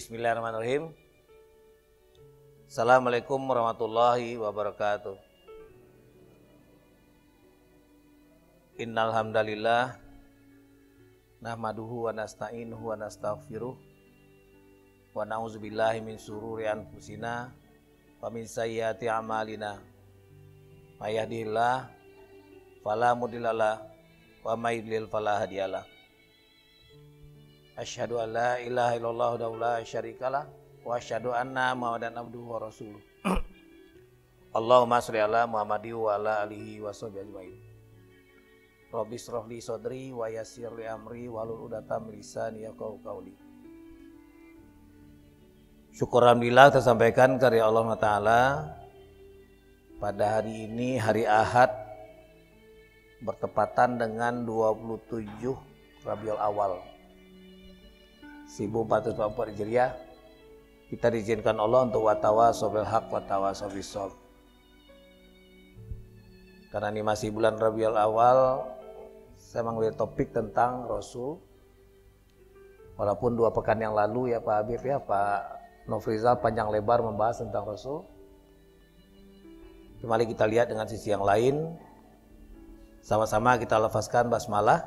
Bismillahirrahmanirrahim. Assalamualaikum warahmatullahi wabarakatuh. Innal hamdalillah nahmaduhu wa nasta'inuhu wa nastaghfiruh wa na'udzubillahi min syururi anfusina wa min sayyiati a'malina. May yahdihillahu fala mudhillalah wa may yudlil fala hadiyalah. Asyhadu an la ilaha illallah wahdahu la syarikalah wa asyhadu anna Muhammadan abduhu wa rasuluh. Allahumma sholli ala Muhammadin wa ala alihi wa sahbihi ajmain. Rabbi shrah li sadri wa yassir li amri wahlul 'uqdatam min lisani yafqahu qawli. Syukur alhamdulillah tersampaikan karya Allah Ta'ala pada hari ini, hari Ahad, bertepatan dengan 27 Rabiul Awal 1444 Hijriah. Kita diizinkan Allah untuk watawasau bil haq watawasau bis sabr. Karena ini masih bulan Rabiul Awal, saya mengambil topik tentang Rasul. Walaupun 2 pekan yang lalu ya Pak Habib ya, Pak Nofrizal panjang lebar membahas tentang Rasul. Kembali kita lihat dengan sisi yang lain. Sama-sama kita lafazkan basmalah.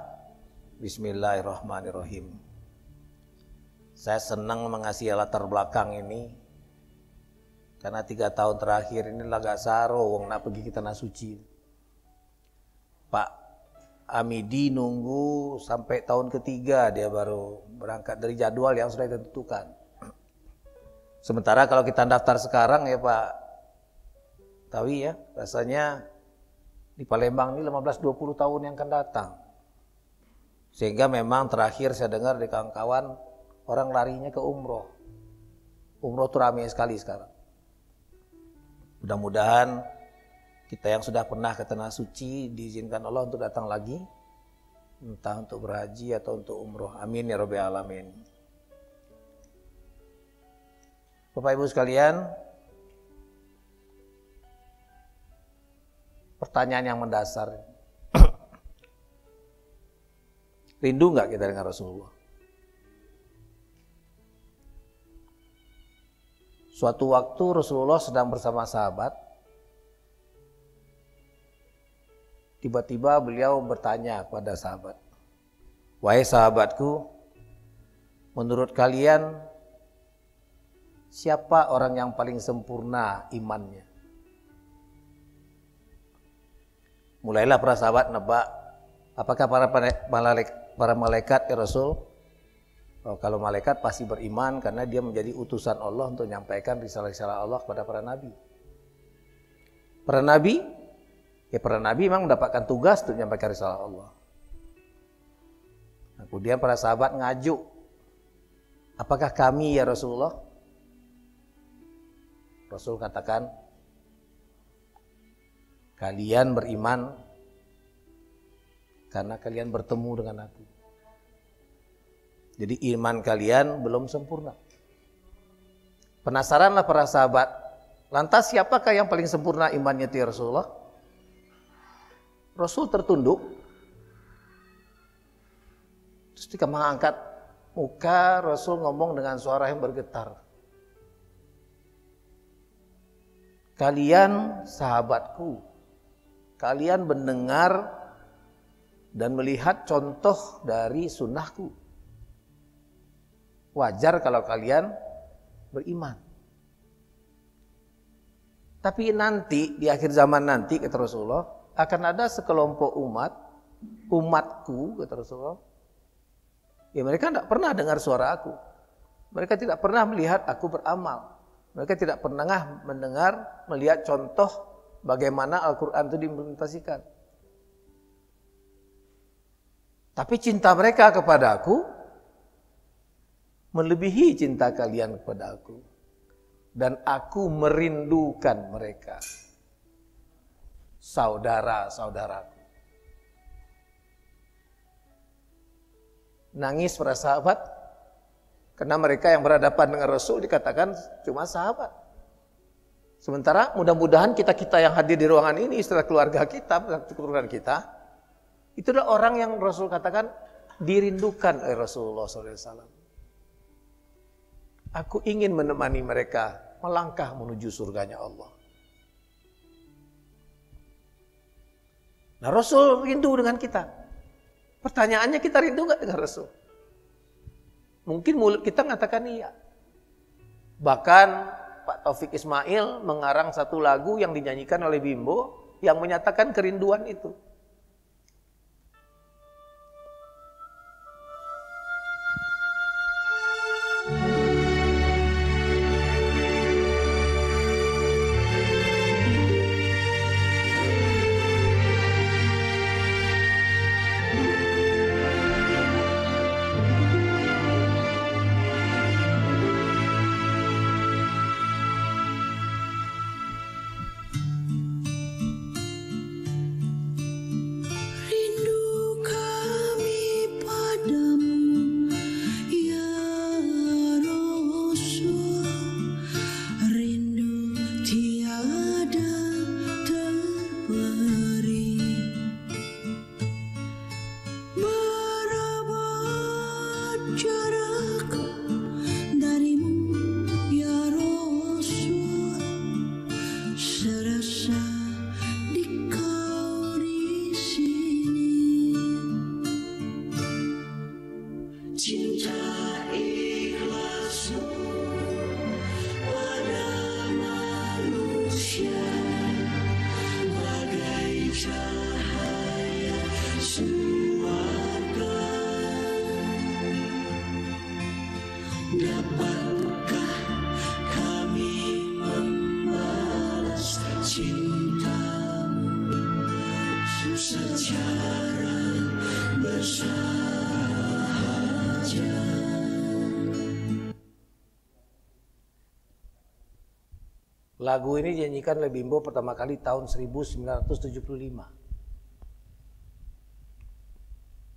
Bismillahirrahmanirrahim. Saya senang mengasih latar belakang ini karena 3 tahun terakhir ini laga saro wong nak pergi ke tanah suci. Pak Amidi nunggu sampai tahun ketiga dia baru berangkat dari jadwal yang sudah ditentukan. Sementara kalau kita daftar sekarang ya Pak Tawi ya, rasanya di Palembang ini 15-20 tahun yang akan datang. Sehingga memang terakhir saya dengar di kawan-kawan orang larinya ke umroh. Umroh itu ramai sekali sekarang. Mudah-mudahan kita yang sudah pernah ke tanah suci diizinkan Allah untuk datang lagi, entah untuk berhaji atau untuk umroh. Amin ya rabbal alamin. Bapak Ibu sekalian, pertanyaan yang mendasar. Rindu nggak kita dengan Rasulullah? Suatu waktu Rasulullah sedang bersama sahabat. Tiba-tiba beliau bertanya kepada sahabat, "Wahai sahabatku, menurut kalian siapa orang yang paling sempurna imannya?" Mulailah para sahabat nebak, apakah para malaikat ya Rasul? Kalau malaikat pasti beriman karena dia menjadi utusan Allah untuk menyampaikan risalah-risalah Allah kepada para nabi. Para nabi memang mendapatkan tugas untuk menyampaikan risalah Allah. Nah, kemudian para sahabat ngajuk, apakah kami ya Rasulullah? Rasul katakan, kalian beriman karena kalian bertemu dengan aku. Jadi iman kalian belum sempurna. Penasaranlah para sahabat, lantas siapakah yang paling sempurna imannya ya Rasulullah? Rasul tertunduk, terus ketika mengangkat muka, Rasul ngomong dengan suara yang bergetar. Kalian sahabatku, kalian mendengar dan melihat contoh dari sunnahku. Wajar kalau kalian beriman. Tapi nanti, di akhir zaman nanti, kata Rasulullah, akan ada sekelompok umatku, kata Rasulullah, ya mereka tidak pernah dengar suara aku. Mereka tidak pernah melihat aku beramal. Mereka tidak pernah melihat contoh bagaimana Al-Quran itu diimplementasikan. Tapi cinta mereka kepada aku melebihi cinta kalian kepada aku. Dan aku merindukan mereka. Saudara-saudaraku. Nangis para sahabat. Karena mereka yang berhadapan dengan Rasul dikatakan cuma sahabat. Sementara mudah-mudahan kita-kita yang hadir di ruangan ini, setelah keluarga kita, keturunan kita, itu adalah orang yang Rasul katakan dirindukan oleh Rasulullah SAW. Aku ingin menemani mereka melangkah menuju surganya Allah. Nah, Rasul rindu dengan kita. Pertanyaannya, kita rindu nggak dengan Rasul? Mungkin mulut kita mengatakan iya. Bahkan Pak Taufik Ismail mengarang satu lagu yang dinyanyikan oleh Bimbo yang menyatakan kerinduan itu. Dapatkah kami membalas cintamu secara bersahaja? Lagu ini dinyanyikan oleh Bimbo pertama kali tahun 1975.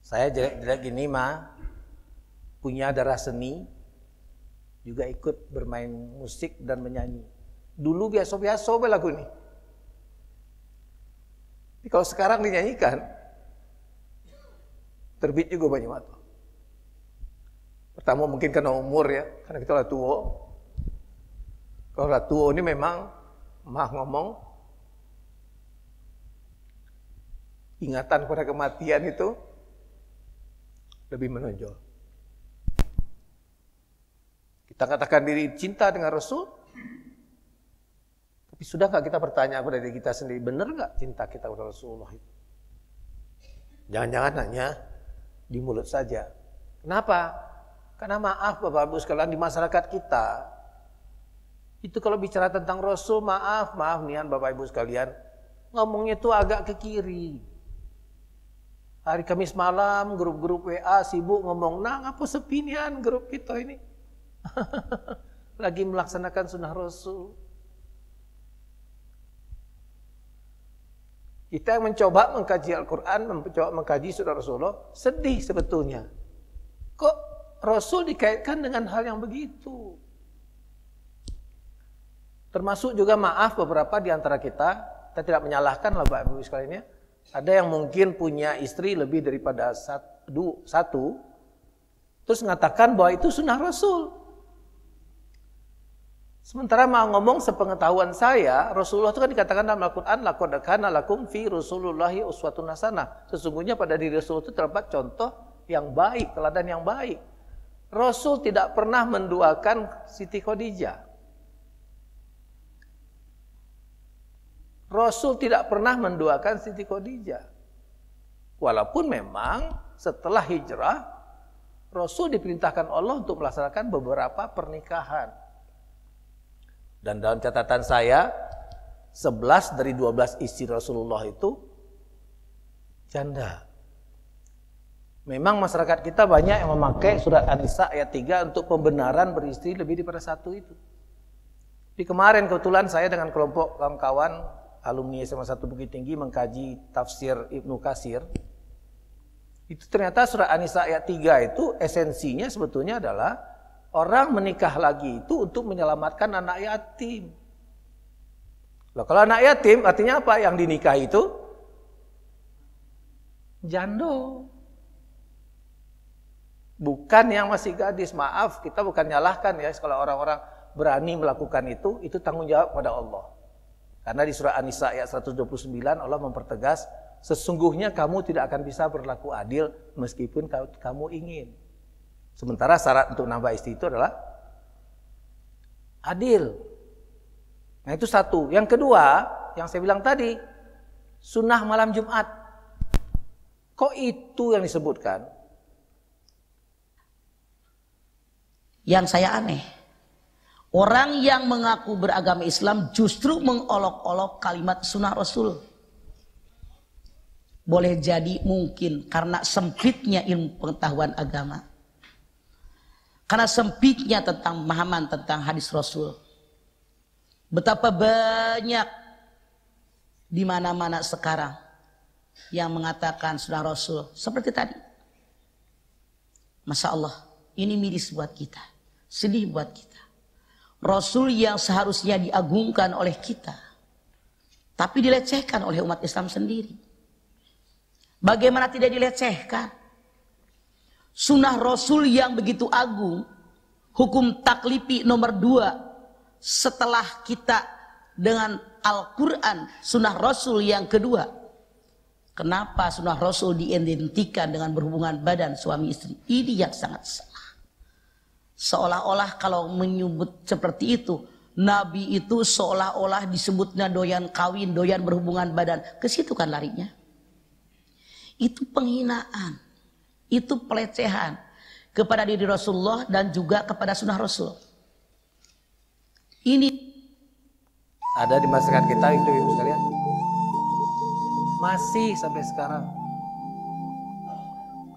Saya jelek-jelek gini mah, punya darah seni, juga ikut bermain musik dan menyanyi. Dulu biasa-biasa lagu ini. Tapi kalau sekarang dinyanyikan, terbit juga banyak mata. Pertama mungkin karena umur ya, karena kita udah tua. Kalau udah tua ini memang mah ngomong, ingatan pada kematian itu lebih menonjol. Kita katakan diri cinta dengan Rasul, tapi sudah nggak kita bertanya kepada diri kita sendiri, benar nggak cinta kita kepada Rasulullah itu? Jangan-jangan hanya di mulut saja. Kenapa? Karena maaf Bapak Ibu sekalian, di masyarakat kita, itu kalau bicara tentang Rasul, maaf nian Bapak Ibu sekalian, ngomongnya itu agak ke kiri. Hari Kamis malam, grup-grup WA sibuk ngomong, nah ngapa sepi nian grup kita ini? Lagi melaksanakan sunnah Rasul. Kita yang mencoba mengkaji Al-Quran, mencoba mengkaji sunnah Rasulullah, sedih sebetulnya. Kok Rasul dikaitkan dengan hal yang begitu? Termasuk juga maaf beberapa di antara kita tidak menyalahkan lah Bapak Ibu sekalian ya. Ada yang mungkin punya istri lebih daripada satu, terus mengatakan bahwa itu sunnah Rasul. Sementara mau ngomong sepengetahuan saya, Rasulullah itu kan dikatakan dalam Al-Quran, laqad kana lakum fi Rasulillahi uswatun hasanah. Sesungguhnya pada diri Rasul itu terdapat contoh yang baik, teladan yang baik. Rasul tidak pernah menduakan Siti Khadijah. Rasul tidak pernah menduakan Siti Khadijah. Walaupun memang setelah hijrah, Rasul diperintahkan Allah untuk melaksanakan beberapa pernikahan. Dan dalam catatan saya, 11 dari 12 istri Rasulullah itu janda. Memang masyarakat kita banyak yang memakai surat An-Nisa ayat 3 untuk pembenaran beristri lebih daripada satu itu. Di kemarin kebetulan saya dengan kelompok kawan-kawan alumni SMA 1 Bukit Tinggi mengkaji tafsir Ibnu Katsir. Itu ternyata surat An-Nisa ayat 3 itu esensinya sebetulnya adalah orang menikah lagi itu untuk menyelamatkan anak yatim. Loh, kalau anak yatim artinya apa? Yang dinikahi itu jando. Bukan yang masih gadis. Maaf, kita bukan nyalahkan ya kalau orang-orang berani melakukan itu tanggung jawab pada Allah. Karena di surah An-Nisa ayat 129 Allah mempertegas, sesungguhnya kamu tidak akan bisa berlaku adil meskipun kamu ingin. Sementara syarat untuk nambah istri itu adalah adil. Nah itu satu. Yang kedua, yang saya bilang tadi, sunnah malam Jumat. Kok itu yang disebutkan? Yang saya aneh, orang yang mengaku beragama Islam justru mengolok-olok kalimat sunnah Rasul. Boleh jadi mungkin karena sempitnya ilmu pengetahuan agama, karena sempitnya tentang pemahaman tentang hadis Rasul. Betapa banyak di mana-mana sekarang yang mengatakan sunnah Rasul seperti tadi. Masya Allah, ini miris buat kita, sedih buat kita. Rasul yang seharusnya diagungkan oleh kita, tapi dilecehkan oleh umat Islam sendiri. Bagaimana tidak dilecehkan? Sunnah Rasul yang begitu agung, hukum taklifi nomor 2 setelah kita dengan Al-Quran, sunnah Rasul yang kedua. Kenapa sunnah Rasul diidentikan dengan berhubungan badan suami istri? Ini yang sangat salah. Seolah-olah kalau menyebut seperti itu, Nabi itu seolah-olah disebutnya doyan kawin, doyan berhubungan badan. Ke situ kan larinya. Itu penghinaan, itu pelecehan kepada diri Rasulullah dan juga kepada sunnah Rasul. Ini ada di masyarakat kita itu ibu sekalian, masih sampai sekarang.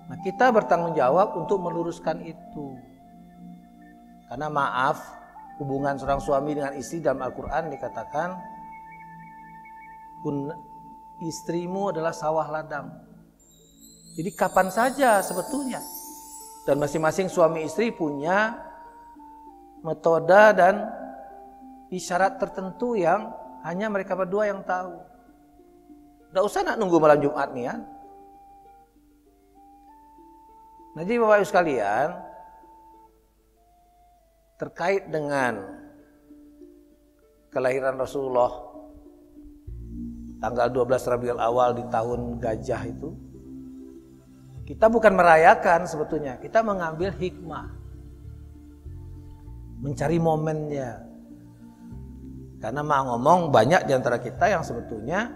Nah kita bertanggung jawab untuk meluruskan itu. Karena maaf, hubungan seorang suami dengan istri dalam Al-Quran dikatakan, istrimu adalah sawah ladang. Jadi kapan saja sebetulnya. Dan masing-masing suami istri punya metode dan isyarat tertentu yang hanya mereka berdua yang tahu. Tidak usah nak nunggu malam Jumat nih ya. Nah jadi Bapak Ibu sekalian, terkait dengan kelahiran Rasulullah tanggal 12 Rabiul Awal di tahun gajah itu, kita bukan merayakan sebetulnya, kita mengambil hikmah, mencari momennya. Karena mau ngomong banyak di antara kita yang sebetulnya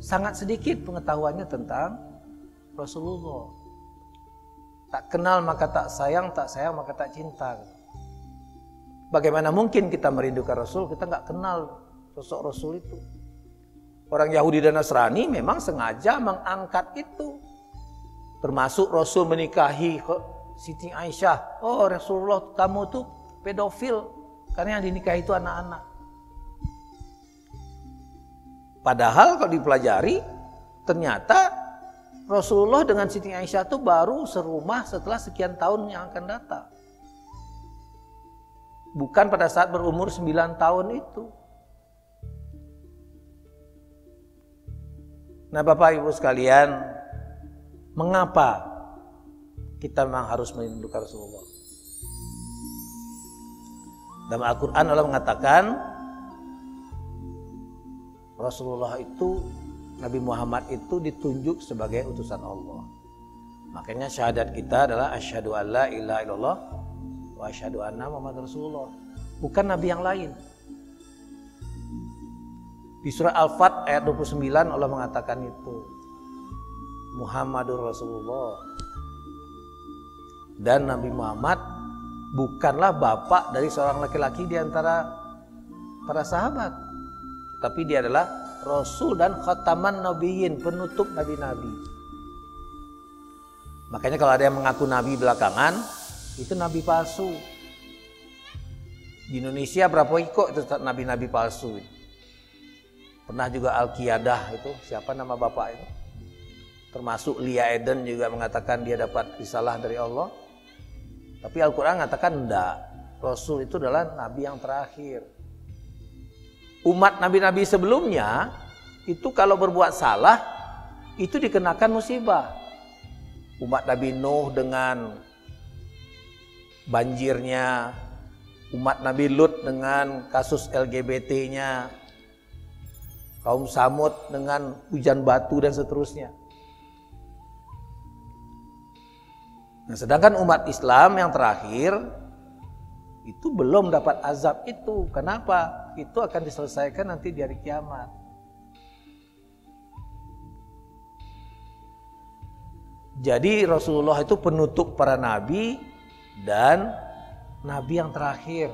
sangat sedikit pengetahuannya tentang Rasulullah. Tak kenal maka tak sayang maka tak cinta. Bagaimana mungkin kita merindukan Rasul, kita nggak kenal sosok Rasul itu. Orang Yahudi dan Nasrani memang sengaja mengangkat itu. Termasuk Rasul menikahi Siti Aisyah. Oh Rasulullah kamu tuh pedofil. Karena yang dinikahi itu anak-anak. Padahal kalau dipelajari, ternyata Rasulullah dengan Siti Aisyah itu baru serumah setelah sekian tahun yang akan datang. Bukan pada saat berumur 9 tahun itu. Nah Bapak Ibu sekalian, mengapa kita memang harus merindukan Rasulullah? Dalam Al-Quran Allah mengatakan Rasulullah itu, Nabi Muhammad itu ditunjuk sebagai utusan Allah. Makanya syahadat kita adalah asyhadu an la ilaha illallah wa asyhadu anna Muhammad Rasulullah. Bukan Nabi yang lain. Di surah Al-Fat ayat 29 Allah mengatakan itu. Muhammadur Rasulullah. Dan Nabi Muhammad bukanlah bapak dari seorang laki-laki di antara para sahabat, tapi dia adalah Rasul dan khataman nabiyyin, penutup nabi-nabi. Makanya kalau ada yang mengaku nabi belakangan, itu nabi palsu. Di Indonesia berapa kok itu nabi-nabi palsu. Pernah juga Al-Qiyadah itu, siapa nama bapak itu? Termasuk Lia Eden juga mengatakan dia dapat risalah dari Allah. Tapi Al-Quran mengatakan enggak. Rasul itu adalah nabi yang terakhir. Umat nabi-nabi sebelumnya itu kalau berbuat salah itu dikenakan musibah. Umat Nabi Nuh dengan banjirnya umat Nabi Lut dengan kasus LGBT-nya, kaum Samud dengan hujan batu dan seterusnya. Nah, sedangkan umat Islam yang terakhir itu belum dapat azab itu. Kenapa? Itu akan diselesaikan nanti di hari kiamat. Jadi Rasulullah itu penutup para nabi dan nabi yang terakhir.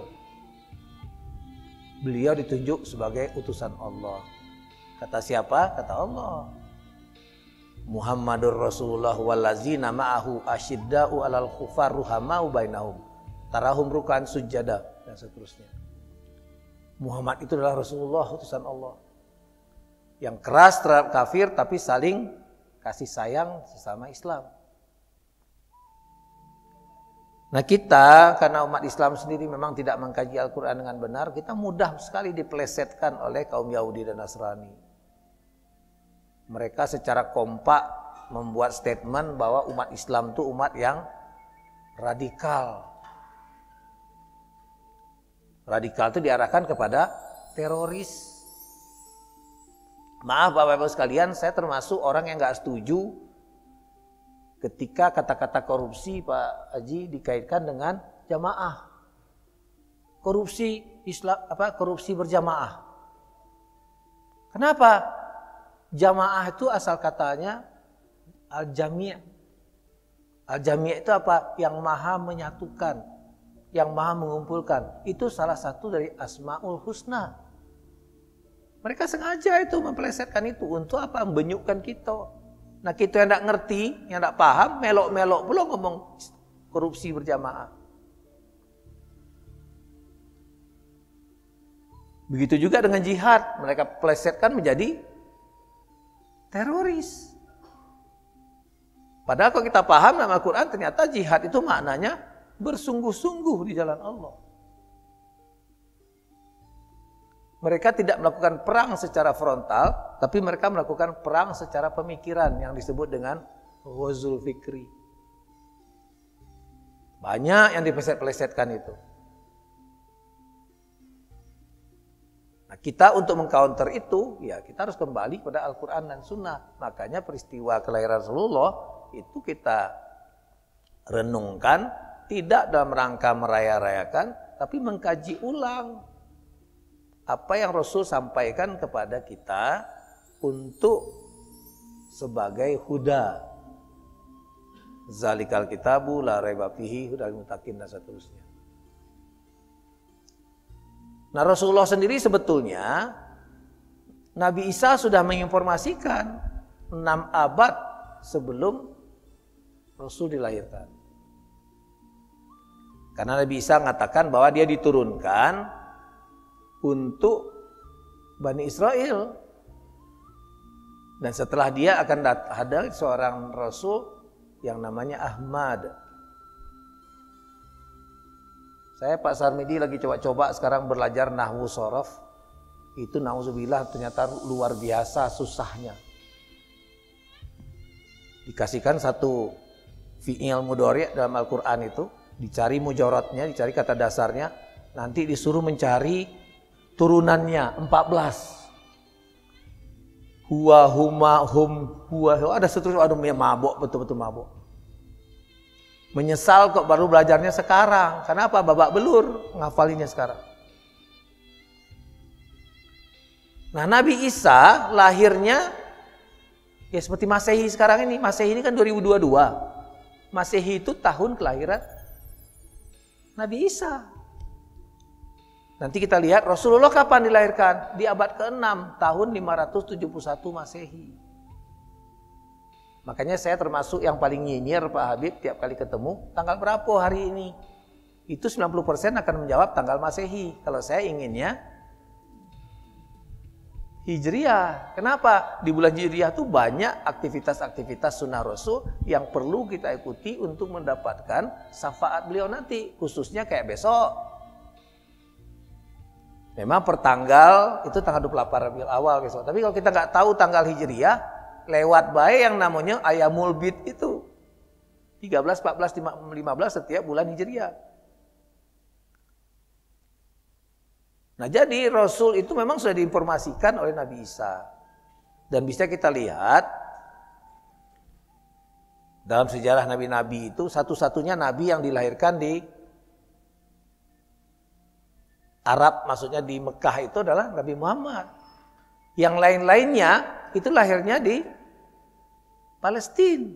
Beliau ditunjuk sebagai utusan Allah. Kata siapa? Kata Allah. Muhammadur Rasulullah wallazina ma'ahu asyidda'u 'alal kufar ruhamau bainahum tarahum ruk'an sujada dan seterusnya. Muhammad itu adalah Rasulullah utusan Allah yang keras terhadap kafir tapi saling kasih sayang sesama Islam. Nah, kita karena umat Islam sendiri memang tidak mengkaji Al-Quran dengan benar, kita mudah sekali dipelesetkan oleh kaum Yahudi dan Nasrani. Mereka secara kompak membuat statement bahwa umat Islam itu umat yang radikal. Radikal itu diarahkan kepada teroris. Maaf Bapak-Ibu sekalian, saya termasuk orang yang gak setuju ketika kata-kata korupsi Pak Haji dikaitkan dengan jamaah. Korupsi Islam korupsi berjamaah. Kenapa? Jamaah itu asal katanya al-jami'. Al-jami' itu apa? Yang maha menyatukan, yang maha mengumpulkan. Itu salah satu dari Asmaul Husna. Mereka sengaja itu mempelesetkan itu untuk apa? Membenyukkan kita. Nah, kita yang tidak ngerti, yang tidak paham, melok-melok belum ngomong korupsi berjamaah. Begitu juga dengan jihad, mereka pelesetkan menjadi teroris. Padahal kalau kita paham dalam Al-Quran, ternyata jihad itu maknanya bersungguh-sungguh di jalan Allah. Mereka tidak melakukan perang secara frontal, tapi mereka melakukan perang secara pemikiran yang disebut dengan ghazul fikri. Banyak yang dipeleset-pelesetkan itu. Nah, kita untuk mengcounter itu, ya kita harus kembali pada Al-Quran dan Sunnah. Makanya peristiwa kelahiran Rasulullah itu kita renungkan, tidak dalam rangka meraya-rayakan, tapi mengkaji ulang apa yang Rasul sampaikan kepada kita untuk sebagai huda. Zalikal kitabu la raiba fihi hudal muttaqin dan seterusnya. Nah, Rasulullah sendiri sebetulnya Nabi Isa sudah menginformasikan 6 abad sebelum Rasul dilahirkan. Karena Nabi Isa mengatakan bahwa dia diturunkan untuk Bani Israel. Dan setelah dia akan ada seorang Rasul yang namanya Ahmad. Saya Pak Sarmidi lagi coba-coba sekarang belajar nahwu shorof. Itu na'udzubillah ternyata luar biasa susahnya. Dikasihkan satu fi'il mudhari' dalam Al-Quran itu, dicari mujaradnya, dicari kata dasarnya, nanti disuruh mencari turunannya 14. Huwa, huma, hum, huwa, ada seterusnya, aduh mabok, betul-betul mabok. Menyesal kok baru belajarnya sekarang. Kenapa? Babak belur ngafalinnya sekarang. Nah, Nabi Isa lahirnya ya seperti Masehi sekarang ini. Masehi ini kan 2022. Masehi itu tahun kelahiran Nabi Isa. Nanti kita lihat Rasulullah kapan dilahirkan? Di abad ke-6, tahun 571 Masehi. Makanya saya termasuk yang paling nyinyir Pak Habib tiap kali ketemu, tanggal berapa hari ini? Itu 90% akan menjawab tanggal Masehi. Kalau saya inginnya Hijriah. Kenapa? Di bulan Hijriah itu banyak aktivitas-aktivitas sunnah Rasul yang perlu kita ikuti untuk mendapatkan syafaat beliau nanti. Khususnya kayak besok. Memang pertanggal itu tanggal 28 Rabiul Awal besok. Tapi kalau kita nggak tahu tanggal Hijriah, lewat baik yang namanya Ayamul Bid itu. 13, 14, 15 setiap bulan Hijriah. Nah jadi Rasul itu memang sudah diinformasikan oleh Nabi Isa. Dan bisa kita lihat dalam sejarah nabi-nabi itu satu-satunya nabi yang dilahirkan di Arab, maksudnya di Mekah itu adalah Nabi Muhammad. Yang lain-lainnya itu lahirnya di Palestina.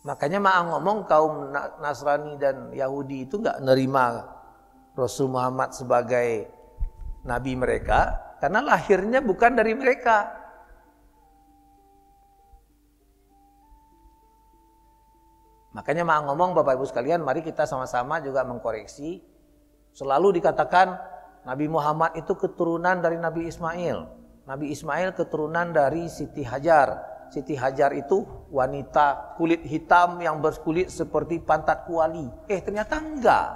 Makanya Ma'ang ngomong kaum Nasrani dan Yahudi itu nggak nerima Rasul Muhammad sebagai nabi mereka karena lahirnya bukan dari mereka. Makanya Ma'ang ngomong, Bapak Ibu sekalian, mari kita sama-sama juga mengkoreksi. Selalu dikatakan Nabi Muhammad itu keturunan dari Nabi Ismail. Nabi Ismail keturunan dari Siti Hajar. Siti Hajar itu wanita kulit hitam yang berkulit seperti pantat kuali. Ternyata enggak.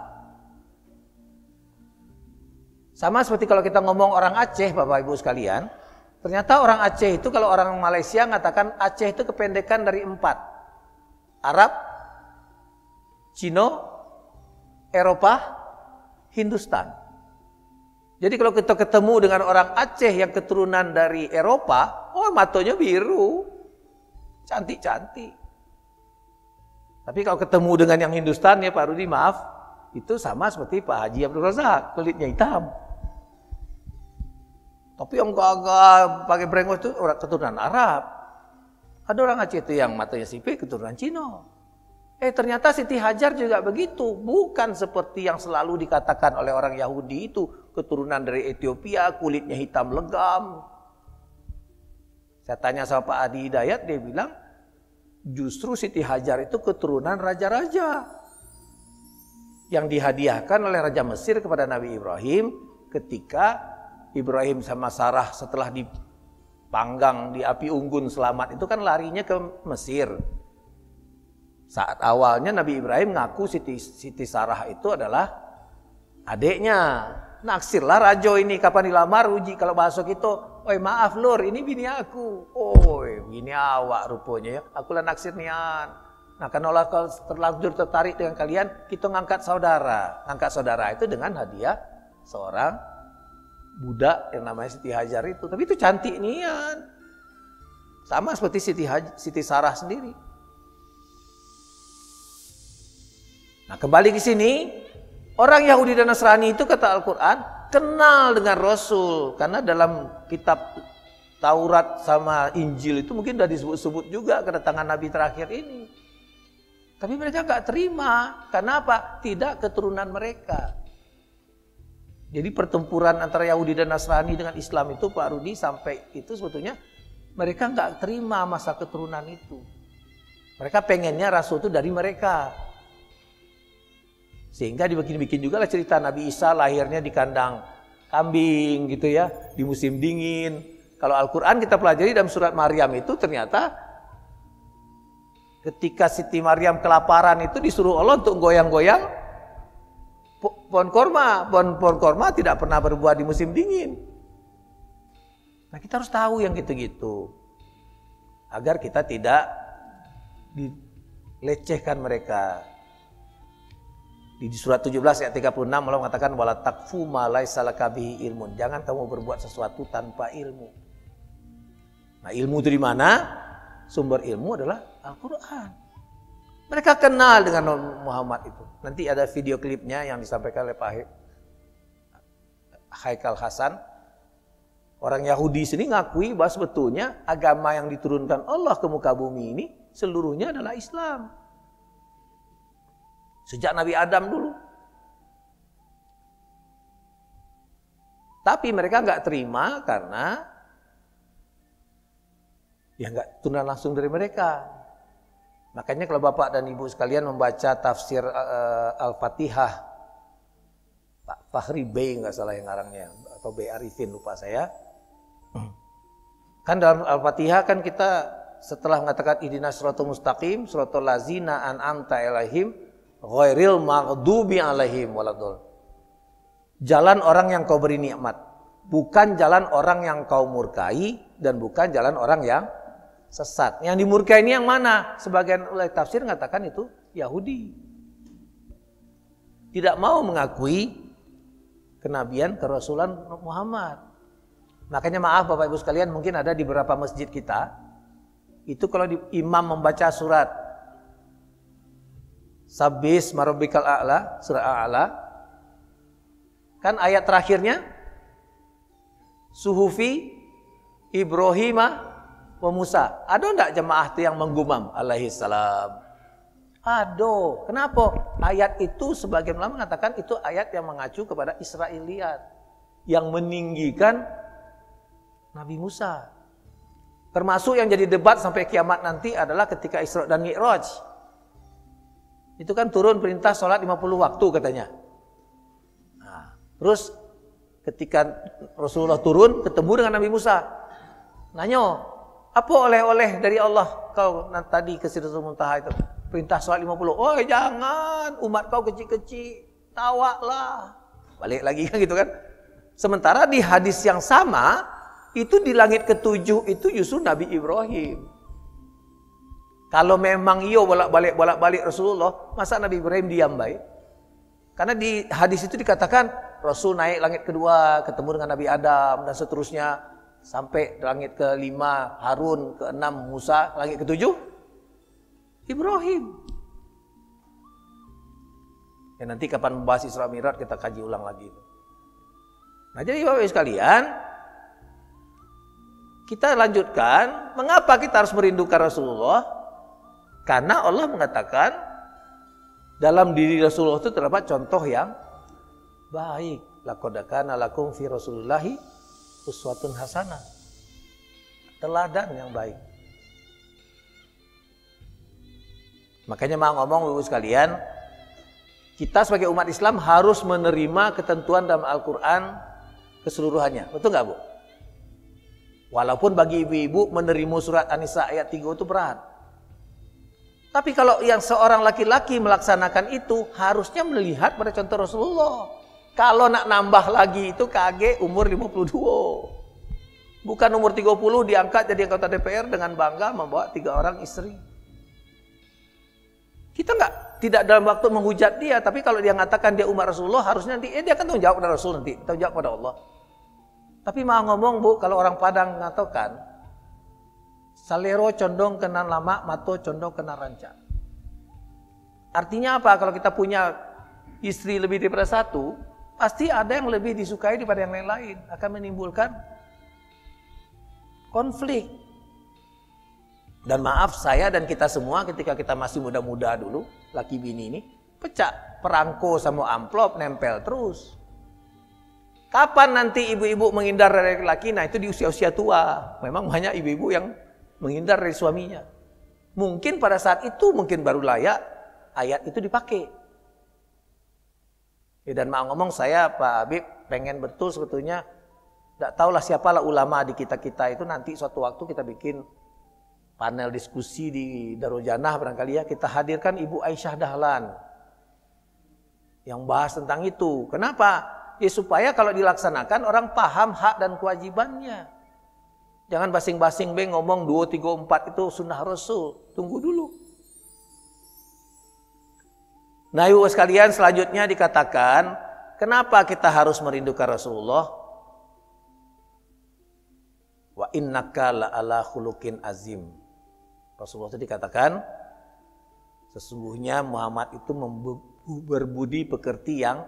Sama seperti kalau kita ngomong orang Aceh, Bapak Ibu sekalian. Ternyata orang Aceh itu, kalau orang Malaysia mengatakan Aceh itu kependekan dari 4. Arab, Cina, Eropa, Hindustan. Jadi kalau kita ketemu dengan orang Aceh yang keturunan dari Eropa, matanya biru. Cantik-cantik. Tapi kalau ketemu dengan yang Hindustan ya Pak Rudi, maaf, itu sama seperti Pak Haji Abdul Razak, kulitnya hitam. Tapi yang gagah pakai brengos itu orang keturunan Arab. Ada orang Aceh itu yang matanya sipit, keturunan Cina. Ternyata Siti Hajar juga begitu. Bukan seperti yang selalu dikatakan oleh orang Yahudi itu, keturunan dari Ethiopia, kulitnya hitam legam. Saya tanya sama Pak Adi Hidayat, dia bilang justru Siti Hajar itu keturunan raja-raja yang dihadiahkan oleh Raja Mesir kepada Nabi Ibrahim ketika Ibrahim sama Sarah setelah dipanggang di api unggun selamat itu kan larinya ke Mesir. Saat awalnya Nabi Ibrahim ngaku Siti Sarah itu adalah adiknya. Naksirlah rajo ini kapan dilamar uji kalau bahasa gitu. Maaf lur, ini bini aku. Bini awak rupanya ya. Akulah naksir nian. Nah, karena kalau terlanjur tertarik dengan kalian, kita ngangkat saudara. Ngangkat saudara itu dengan hadiah seorang budak yang namanya Siti Hajar itu. Tapi itu cantik nian. Sama seperti Siti Sarah sendiri. Nah, kembali ke sini. Orang Yahudi dan Nasrani itu kata Al-Quran kenal dengan Rasul. Karena dalam kitab Taurat sama Injil itu mungkin sudah disebut-sebut juga kedatangan Nabi terakhir ini. Tapi mereka nggak terima. Karena apa? Tidak keturunan mereka. Jadi pertempuran antara Yahudi dan Nasrani dengan Islam itu Pak Rudi sampai itu sebetulnya mereka nggak terima masa keturunan itu. Mereka pengennya Rasul itu dari mereka. Sehingga dibikin juga lah cerita Nabi Isa lahirnya di kandang kambing gitu ya, di musim dingin. Kalau Al-Quran kita pelajari dalam surat Maryam itu ternyata ketika Siti Maryam kelaparan itu disuruh Allah untuk goyang-goyang pohon korma. Pohon korma tidak pernah berbuah di musim dingin. Nah kita harus tahu yang gitu-gitu. Agar kita tidak dilecehkan mereka. Di surat 17 ayat 36 Allah mengatakan wala takfu ma laisa laka bihi ilmun. Jangan kamu berbuat sesuatu tanpa ilmu. Nah, ilmu itu di mana? Sumber ilmu adalah Al-Qur'an. Mereka kenal dengan Muhammad itu. Nanti ada video klipnya yang disampaikan oleh Pak Haikal Hasan. Orang Yahudi sini ngakui bahwa sebetulnya agama yang diturunkan Allah ke muka bumi ini seluruhnya adalah Islam. Sejak Nabi Adam dulu. Tapi mereka nggak terima karena ya nggak turunan langsung dari mereka. Makanya kalau Bapak dan Ibu sekalian membaca tafsir Al-Fatihah, Pak Fahri Bey nggak salah yang ngarangnya, atau B. Arifin lupa saya. Kan dalam Al-Fatihah kan kita setelah mengatakan ihdinas siratal mustaqim, siratal ladzina an'amta alaihim ghairil maghdubi alaihim waladhdallin. Jalan orang yang kau beri nikmat, bukan jalan orang yang kau murkai dan bukan jalan orang yang sesat. Yang dimurkai ini yang mana? Sebagian ulama tafsir mengatakan itu Yahudi. Tidak mau mengakui kenabian kerasulan Muhammad. Makanya maaf Bapak Ibu sekalian, mungkin ada di beberapa masjid kita, itu kalau imam membaca surat Sabbis marabbikal a'la, surah A'la, kan ayat terakhirnya Suhufi Ibrahimah wa Musa. Ada enggak jemaah itu yang menggumam alaihi salam? Ada. Kenapa? Ayat itu sebagian ulama mengatakan itu ayat yang mengacu kepada Israiliyat yang meninggikan Nabi Musa. Termasuk yang jadi debat sampai kiamat nanti adalah ketika Isra dan Mi'raj. Itu kan turun perintah sholat 50 waktu katanya. Nah, terus ketika Rasulullah turun ketemu dengan Nabi Musa. Nanya, apa oleh-oleh dari Allah kau tadi ke Sidratul Muntaha itu? Perintah sholat 50. Oh jangan, umat kau kecil-kecil, tawaklah. Balik lagi kan gitu kan. Sementara di hadis yang sama, itu di langit ketujuh itu justru Nabi Ibrahim. Kalau memang iyo bolak-balik Rasulullah, masa Nabi Ibrahim diam baik? Karena di hadis itu dikatakan Rasul naik langit kedua, ketemu dengan Nabi Adam dan seterusnya sampai langit ke-5 Harun, ke-6 Musa, langit ke-7 Ibrahim. Ya nanti kapan membahas Isra Mi'raj kita kaji ulang lagi. Nah jadi Bapak Ibu sekalian, kita lanjutkan, mengapa kita harus merindukan Rasulullah? Karena Allah mengatakan dalam diri Rasulullah itu terdapat contoh yang baik. Laqad kana lakum fi Rasulillahi uswatun hasanah. Teladan yang baik. Makanya mau ngomong Bapak sekalian, kita sebagai umat Islam harus menerima ketentuan dalam Al-Quran keseluruhannya. Betul nggak Bu? Walaupun bagi ibu-ibu menerima surat An-Nisa ayat 3 itu berat. Tapi kalau yang seorang laki-laki melaksanakan itu harusnya melihat pada contoh Rasulullah. Kalau nak nambah lagi itu KG umur 52. Bukan umur 30 diangkat jadi anggota DPR dengan bangga membawa 3 orang istri. Kita tidak dalam waktu menghujat dia, tapi kalau dia mengatakan dia umat Rasulullah, harusnya nanti dia akan tanggung jawab pada Rasul nanti, tanggung jawab pada Allah. Tapi mau ngomong Bu, kalau orang Padang mengatakan salero condong kena lama, mato condong kena ranca. Artinya apa? Kalau kita punya istri lebih daripada satu, pasti ada yang lebih disukai daripada yang lain-lain, akan menimbulkan konflik. Dan maaf saya dan kita semua ketika kita masih muda-muda dulu, laki bini ini, pecah perangko sama amplop nempel terus. Kapan nanti ibu-ibu menghindar dari laki? Nah itu di usia-usia tua. Memang banyak ibu-ibu yang menghindar dari suaminya. Mungkin pada saat itu mungkin baru layak ayat itu dipakai. Ya, dan mau ngomong saya Pak Habib pengen betul sebetulnya, tidak tahulah siapalah ulama di kita-kita itu nanti suatu waktu kita bikin panel diskusi di Darul Jannah barangkali ya, kita hadirkan Ibu Aisyah Dahlan yang bahas tentang itu. Kenapa? Ya supaya kalau dilaksanakan orang paham hak dan kewajibannya. Jangan basing-basing ngomong 2, 3, 4 itu sunnah Rasul. Tunggu dulu. Nah Ibu sekalian, selanjutnya dikatakan kenapa kita harus merindukan Rasulullah? Wa innaka la'ala khuluqin azim. Rasulullah itu dikatakan sesungguhnya Muhammad itu berbudi pekerti yang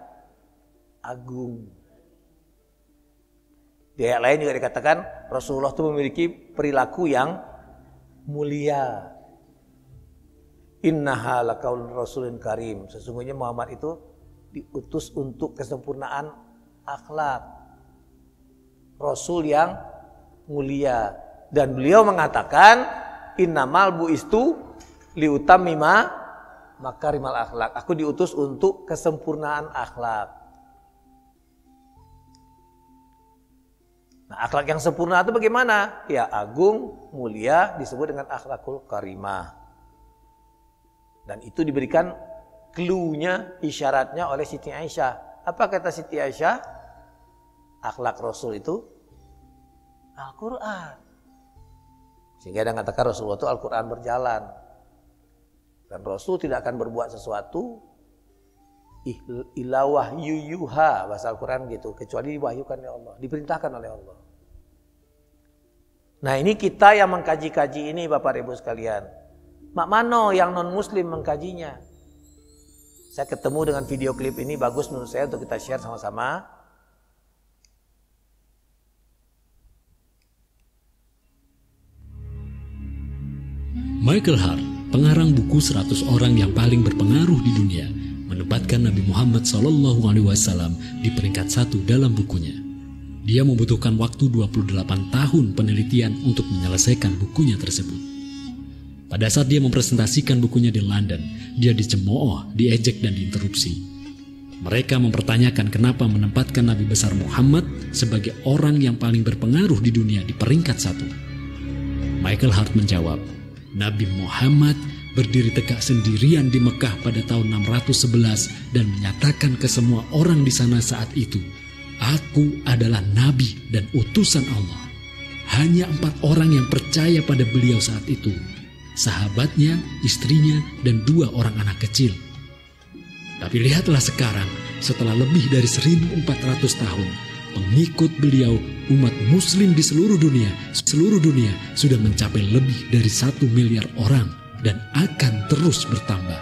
agung. Di ayat lain juga dikatakan Rasulullah itu memiliki perilaku yang mulia. Innaha laqaulun rasulin karim. Sesungguhnya Muhammad itu diutus untuk kesempurnaan akhlak. Rasul yang mulia. Dan beliau mengatakan innamal bu'istu liutammima makarimal akhlak. Aku diutus untuk kesempurnaan akhlak. Nah, akhlak yang sempurna itu bagaimana? Ya agung, mulia, disebut dengan akhlakul karimah. Dan itu diberikan clue-nya, isyaratnya oleh Siti Aisyah. Apa kata Siti Aisyah? Akhlak Rasul itu Al-Quran. Sehingga dia mengatakan Rasulullah itu Al-Quran berjalan. Dan Rasul tidak akan berbuat sesuatu ila wahyuha, bahasa Al-Quran gitu, kecuali diwahyukan oleh Allah, diperintahkan oleh Allah. Nah ini kita yang mengkaji-kaji ini Bapak Ibu sekalian. Mak mano yang non muslim mengkajinya. Saya ketemu dengan video klip ini, bagus menurut saya untuk kita share sama-sama. Michael Hart, pengarang buku 100 orang yang paling berpengaruh di dunia, menempatkan Nabi Muhammad SAW di peringkat 1 dalam bukunya. Dia membutuhkan waktu 28 tahun penelitian untuk menyelesaikan bukunya tersebut. Pada saat dia mempresentasikan bukunya di London, dia dicemooh, diejek dan diinterupsi. Mereka mempertanyakan kenapa menempatkan Nabi besar Muhammad sebagai orang yang paling berpengaruh di dunia di peringkat 1. Michael Hart menjawab, Nabi Muhammad berdiri tegak sendirian di Mekah pada tahun 611 dan menyatakan ke semua orang di sana saat itu, "Aku adalah Nabi dan utusan Allah." Hanya 4 orang yang percaya pada beliau saat itu, sahabatnya, istrinya, dan 2 orang anak kecil. Tapi lihatlah sekarang, setelah lebih dari 1400 tahun, pengikut beliau, umat muslim di seluruh dunia sudah mencapai lebih dari 1 miliar orang dan akan terus bertambah.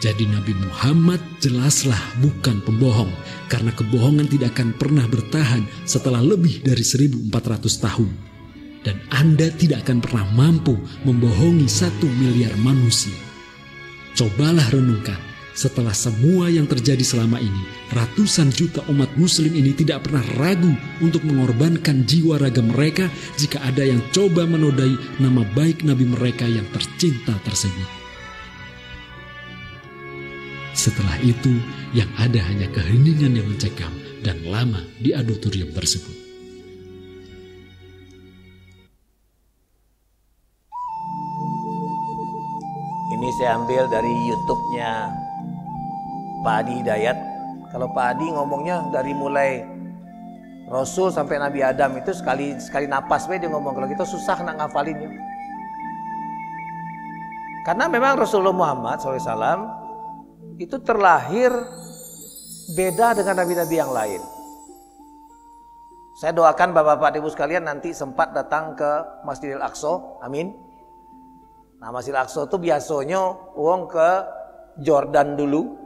Jadi Nabi Muhammad jelaslah bukan pembohong, karena kebohongan tidak akan pernah bertahan setelah lebih dari 1400 tahun. Dan Anda tidak akan pernah mampu membohongi 1 miliar manusia. Cobalah renungkan, setelah semua yang terjadi selama ini, ratusan juta umat muslim ini tidak pernah ragu untuk mengorbankan jiwa raga mereka jika ada yang coba menodai nama baik Nabi mereka yang tercinta tersebut. Setelah itu, yang ada hanya keheningan yang mencekam dan lama di auditorium tersebut. Ini saya ambil dari YouTube-nya Pak Adi Hidayat. Kalau Pak Adi ngomongnya dari mulai Rasul sampai Nabi Adam itu sekali napas dia ngomong. Kalau kita susah nak ngafalinnya. Karena memang Rasulullah Muhammad SAW itu terlahir beda dengan nabi-nabi yang lain. Saya doakan Bapak-bapak Ibu sekalian nanti sempat datang ke Masjidil Aqsa, amin. Nah Masjidil Aqsa itu biasanya uang ke Jordan dulu,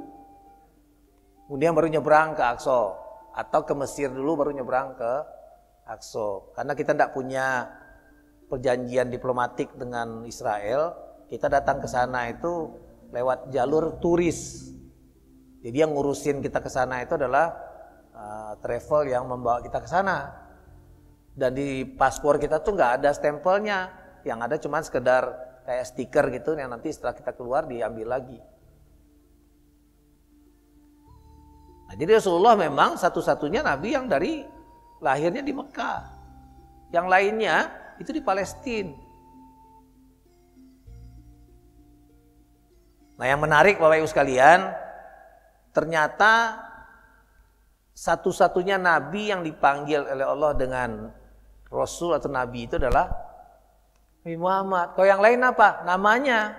kemudian baru nyebrang ke Aqsa, atau ke Mesir dulu baru nyebrang ke Aqsa. Karena kita tidak punya perjanjian diplomatik dengan Israel, kita datang ke sana itu lewat jalur turis. Jadi yang ngurusin kita ke sana itu adalah travel yang membawa kita ke sana. Dan di paspor kita tuh nggak ada stempelnya, yang ada cuma sekedar kayak stiker gitu yang nanti setelah kita keluar diambil lagi. Nah, jadi Rasulullah memang satu-satunya nabi yang dari lahirnya di Mekah. Yang lainnya itu di Palestina. Nah, yang menarik Bapak Ibu sekalian, ternyata satu-satunya nabi yang dipanggil oleh Allah dengan Rasul atau nabi itu adalah Nabi Muhammad. Kalau yang lain apa? Namanya.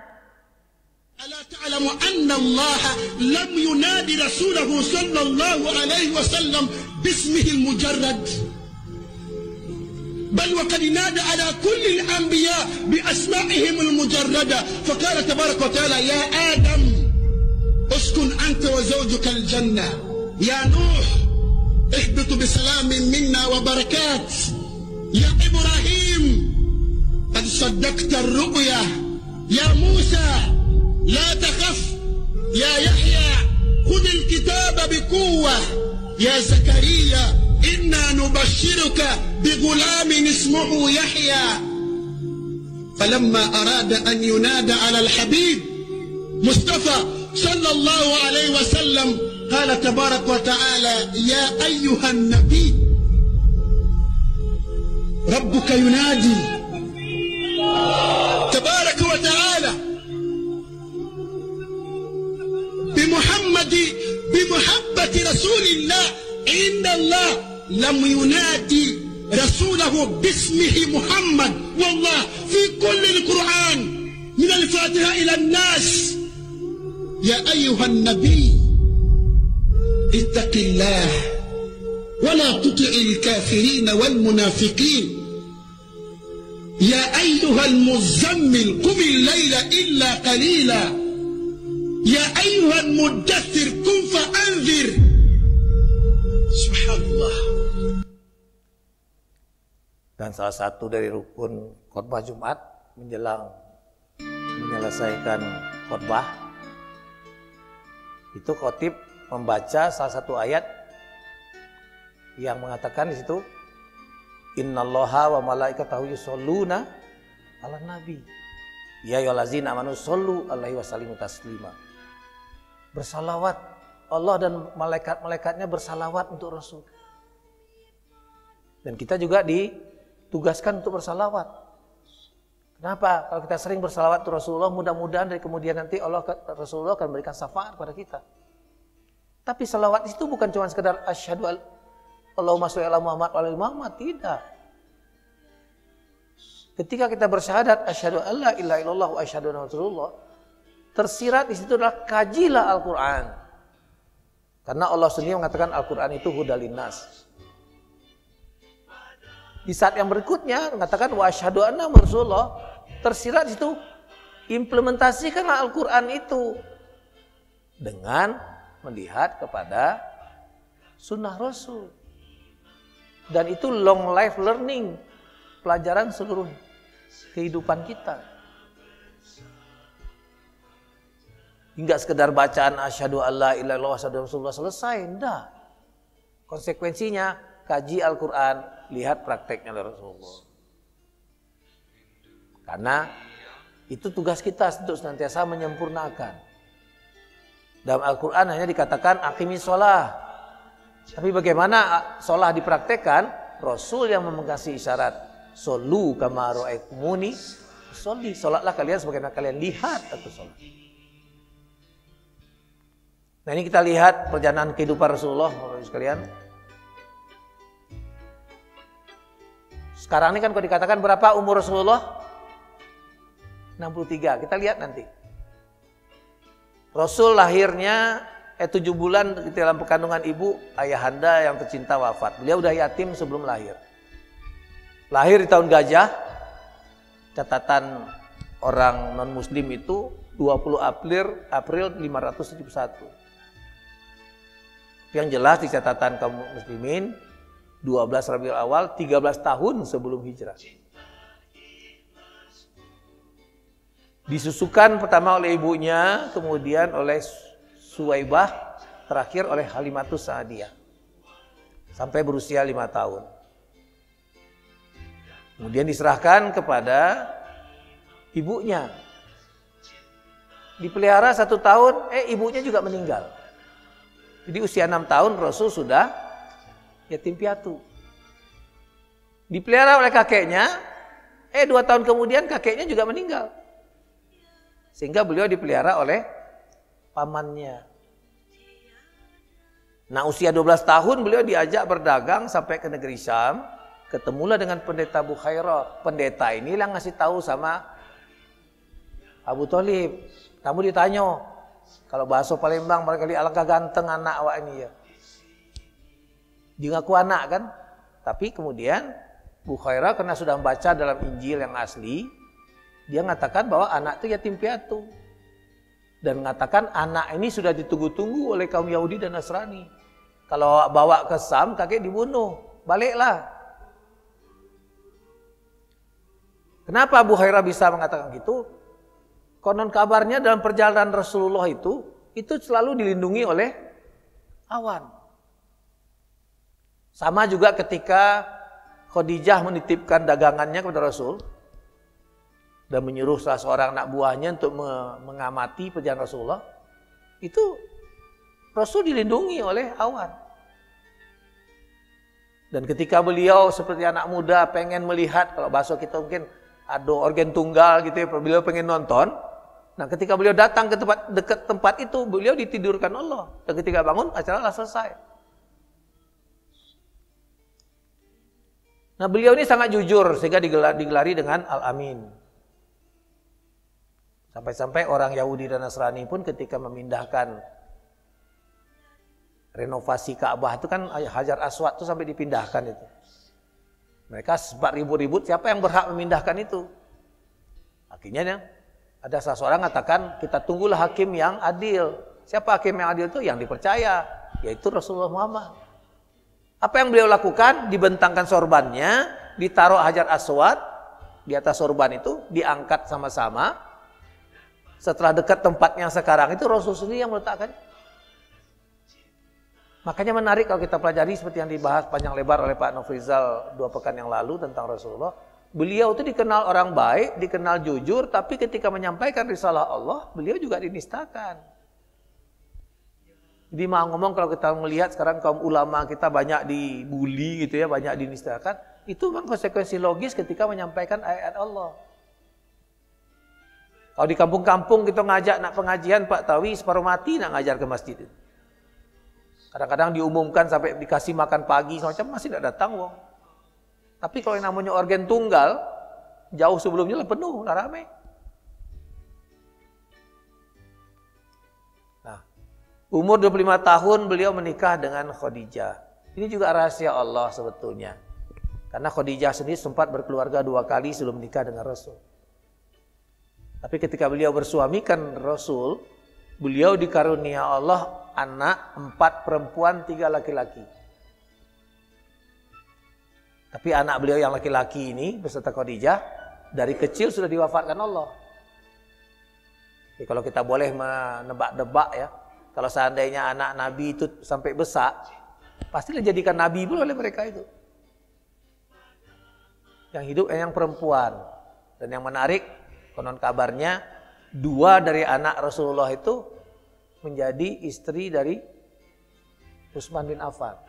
ألا تعلم أن الله لم ينادي رسوله صلى الله عليه وسلم باسمه المجرد بل وقد نادى على كل الأنبياء بأسمائهم المجردة فقال تبارك وتعالى يا آدم اسكن أنت وزوجك الجنة يا نوح اهبط بسلام منا وبركات يا إبراهيم قد صدقت الرؤيا يا موسى لا تخف يا يحيى خذ الكتاب بقوة يا زكريا إنا نبشرك بغلام اسمه يحيى فلما أراد أن ينادى على الحبيب مصطفى صلى الله عليه وسلم قال تبارك وتعالى يا أيها النبي ربك ينادي تبارك وتعالى بمحبة رسول الله إن الله لم ينادي رسوله باسمه محمد والله في كل القرآن من الفاتحة إلى الناس يا أيها النبي ittaqillah wa la tuti'il kafirin wal munafiqin. Ya ayyuhal muzammil qumil laila illa qalila. Ya ayyuhal muddathir qum fa'anzir. Subhanallah. Dan salah satu dari rukun khutbah Jumat menjelang menyelesaikan khutbah itu khotib membaca salah satu ayat yang mengatakan di situ, innallaha wa malaikatahu yusholluna 'alan nabi ya ayyuhallazina amanu shollu 'alaihi wasallimu taslima. Bersalawat, Allah dan malaikat-malaikatnya bersalawat untuk Rasul. Dan kita juga ditugaskan untuk bersalawat. Kenapa? Kalau kita sering bersalawat untuk Rasulullah, mudah-mudahan dari kemudian nanti Rasulullah akan memberikan syafaat kepada kita. Tapi salawat itu bukan cuma sekedar asyhadu Allahumma sholli ala Muhammad wa ala Muhammad, tidak. Ketika kita bersyahadat asyhadu alla ilaha illallah wa asyhadu anna Rasulullah, tersirat di situ adalah kajilah Al-Qur'an. Karena Allah sendiri mengatakan Al-Qur'an itu hudal linnas. Di saat yang berikutnya mengatakan wa asyhadu anna Rasulullah, tersirat di situ implementasikanlah Al-Qur'an itu dengan melihat kepada sunnah Rasul. Dan itu long life learning, pelajaran seluruh kehidupan kita. Hingga sekedar bacaan asyhadu alla ilaha illallah wa asyhadu anna Rasulullah selesai, enggak. Konsekuensinya kaji Al-Qur'an, lihat prakteknya Rasulullah. Karena itu tugas kita untuk senantiasa menyempurnakan. Dalam Al-Qur'an hanya dikatakan aqimis shalah. Tapi bagaimana sholah dipraktekkan? Rasul yang memegang isyarat, shollu kama ra'aitumuni sholli, sholatlah kalian sebagaimana kalian lihat aku sholat. Nah, ini kita lihat perjalanan kehidupan Rasulullah, Bapak-Ibu sekalian. Sekarang ini kan kalau dikatakan berapa umur Rasulullah? 63. Kita lihat nanti. Rasul lahirnya 7 bulan di dalam kandungan ibu, ayahanda yang tercinta wafat. Beliau udah yatim sebelum lahir. Lahir di tahun gajah. Catatan orang non muslim itu 20 April 571. Yang jelas di catatan kaum muslimin 12 Rabiul Awal 13 tahun sebelum hijrah. Disusukan pertama oleh ibunya, kemudian oleh Suwaibah, terakhir oleh Halimatus Sa'diyah. Sampai berusia 5 tahun. Kemudian diserahkan kepada ibunya. Dipelihara 1 tahun, ibunya juga meninggal. Jadi usia 6 tahun Rasul sudah yatim piatu. Dipelihara oleh kakeknya, 2 tahun kemudian kakeknya juga meninggal. Sehingga beliau dipelihara oleh pamannya. Nah, usia 12 tahun beliau diajak berdagang sampai ke negeri Syam. Ketemulah dengan pendeta Bukhairah. Pendeta ini yang ngasih tahu sama Abu Thalib. Kamu ditanya, kalau bahasa Palembang barangkali alangkah ganteng anak awak ini ya. Dia ngaku anak kan. Tapi kemudian Bukhairah karena sudah membaca dalam Injil yang asli, dia mengatakan bahwa anak itu yatim piatu. Dan mengatakan anak ini sudah ditunggu-tunggu oleh kaum Yahudi dan Nasrani. Kalau bawa ke Sam, kakek dibunuh. Baliklah. Kenapa Abu Hurairah bisa mengatakan gitu? Konon kabarnya dalam perjalanan Rasulullah itu selalu dilindungi oleh awan. Sama juga ketika Khadijah menitipkan dagangannya kepada Rasul dan menyuruh salah seorang anak buahnya untuk mengamati perjalanan Rasulullah, itu Rasul dilindungi oleh awan. Dan ketika beliau seperti anak muda pengen melihat, kalau bahasa kita mungkin ada organ tunggal gitu ya, beliau pengen nonton. Nah, ketika beliau datang ke dekat tempat itu, beliau ditidurkan Allah. Dan ketika bangun, acara telah selesai. Nah, beliau ini sangat jujur sehingga digelari dengan Al-Amin. Sampai-sampai orang Yahudi dan Nasrani pun ketika memindahkan renovasi Ka'bah itu kan Hajar Aswad itu sampai dipindahkan itu. Mereka sempat ribut-ribut siapa yang berhak memindahkan itu. Akhirnya ada seseorang mengatakan kita tunggulah hakim yang adil. Siapa hakim yang adil itu? Yang dipercaya, yaitu Rasulullah Muhammad. Apa yang beliau lakukan? Dibentangkan sorbannya, ditaruh Hajar Aswad di atas sorban itu, diangkat sama-sama. Setelah dekat tempatnya sekarang itu Rasul sendiri yang meletakkan. Makanya menarik kalau kita pelajari seperti yang dibahas panjang lebar oleh Pak Nofrizal 2 pekan yang lalu tentang Rasulullah. Beliau itu dikenal orang baik, dikenal jujur, tapi ketika menyampaikan risalah Allah, beliau juga dinistakan. Jadi mau ngomong kalau kita melihat sekarang kaum ulama kita banyak dibully gitu ya, banyak dinistakan, itu memang konsekuensi logis ketika menyampaikan ayat Allah. Kalau di kampung-kampung kita ngajak nak pengajian Pak Tawi separuh mati nak ngajar ke masjid itu. Kadang-kadang diumumkan sampai dikasih makan pagi semacam masih tidak datang wong. Tapi kalau yang namanya organ tunggal jauh sebelumnya lah penuh, lah ramai. Nah, umur 25 tahun beliau menikah dengan Khadijah. Ini juga rahasia Allah sebetulnya. Karena Khadijah sendiri sempat berkeluarga 2 kali sebelum menikah dengan Rasul. Tapi ketika beliau bersuamikan Rasul, beliau dikarunia Allah anak 4 perempuan 3 laki-laki. Tapi anak beliau yang laki-laki ini beserta Khadijah dari kecil sudah diwafatkan Allah. Jadi kalau kita boleh menebak-nebak ya, kalau seandainya anak Nabi itu sampai besar, pastilah jadikan Nabi pun oleh mereka itu. Yang hidup yang perempuan. Dan yang menarik, konon kabarnya 2 dari anak Rasulullah itu menjadi istri dari Utsman bin Affan.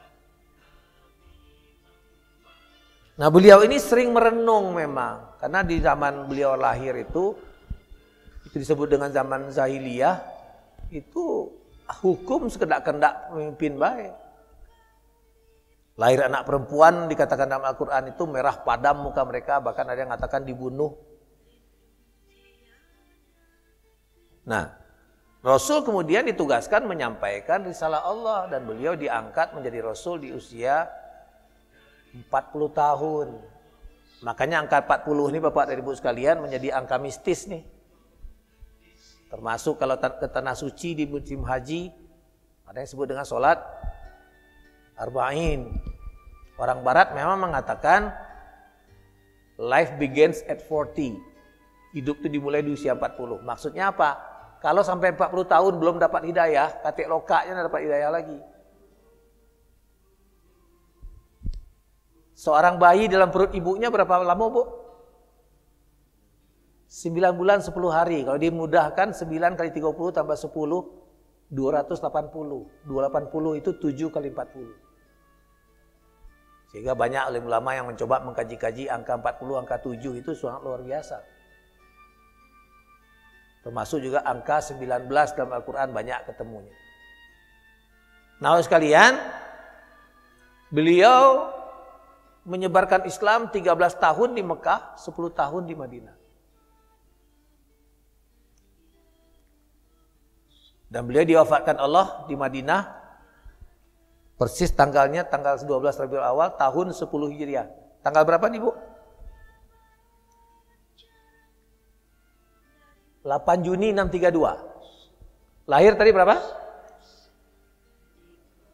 Nah, beliau ini sering merenung memang, karena di zaman beliau lahir itu disebut dengan zaman Zahiliyah, itu hukum sekedak-kendak pemimpin baik. Lahir anak perempuan dikatakan dalam Al-Quran itu merah padam muka mereka, bahkan ada yang mengatakan dibunuh. Nah, Rasul kemudian ditugaskan menyampaikan risalah Allah dan beliau diangkat menjadi Rasul di usia 40 tahun. Makanya angka 40 ini Bapak dan Ibu sekalian menjadi angka mistis nih. Termasuk kalau ke tanah suci di musim haji, ada yang disebut dengan sholat Arba'in. Orang Barat memang mengatakan life begins at 40. Hidup itu dimulai di usia 40. Maksudnya apa? Kalau sampai 40 tahun belum dapat hidayah, katik lokaknya tidak dapat hidayah lagi. Seorang bayi dalam perut ibunya berapa lama, Bu? 9 bulan 10 hari. Kalau dimudahkan 9 kali 30 tambah 10, 280. 280 itu 7 kali 40. Sehingga banyak ulama yang mencoba mengkaji-kaji angka 40, angka 7 itu sangat luar biasa. Termasuk juga angka 19 dalam Al-Quran banyak ketemunya. Nah, sekalian, beliau menyebarkan Islam 13 tahun di Mekah, 10 tahun di Madinah. Dan beliau diwafatkan Allah di Madinah, persis tanggalnya tanggal 12 Rabiul Awal tahun 10 Hijriah. Tanggal berapa nih, Bu? 8 Juni 632. Lahir tadi berapa?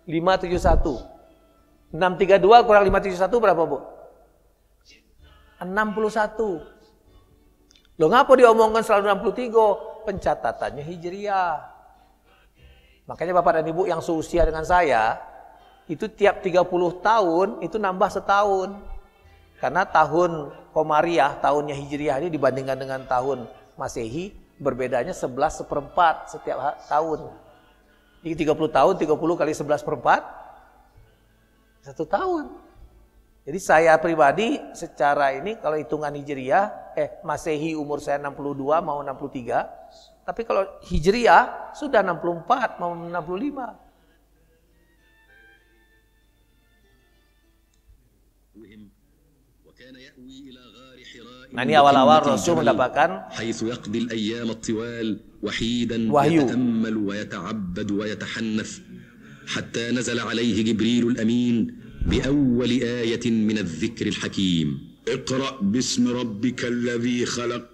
571. 632 kurang 571 berapa, Bu? 61. Loh, ngapa diomongkan selalu 63? Pencatatannya Hijriah. Makanya Bapak dan Ibu yang seusia dengan saya, itu tiap 30 tahun itu nambah setahun. Karena tahun Komariah, tahunnya Hijriah ini dibandingkan dengan tahun Masehi, berbedanya 11/4 setiap tahun. Jadi 30 tahun, 30 kali 11/4, 1 tahun. Jadi saya pribadi secara ini kalau hitungan Hijriah, Masehi umur saya 62 mau 63, tapi kalau Hijriah sudah 64 mau 65. Nah, ini awal-awal Rasul mendapatkan wahyu. حتى نزل عليه جبريل الأمين بأول آية من الذكر الحكيم. اقرأ باسم ربك الذي خلق،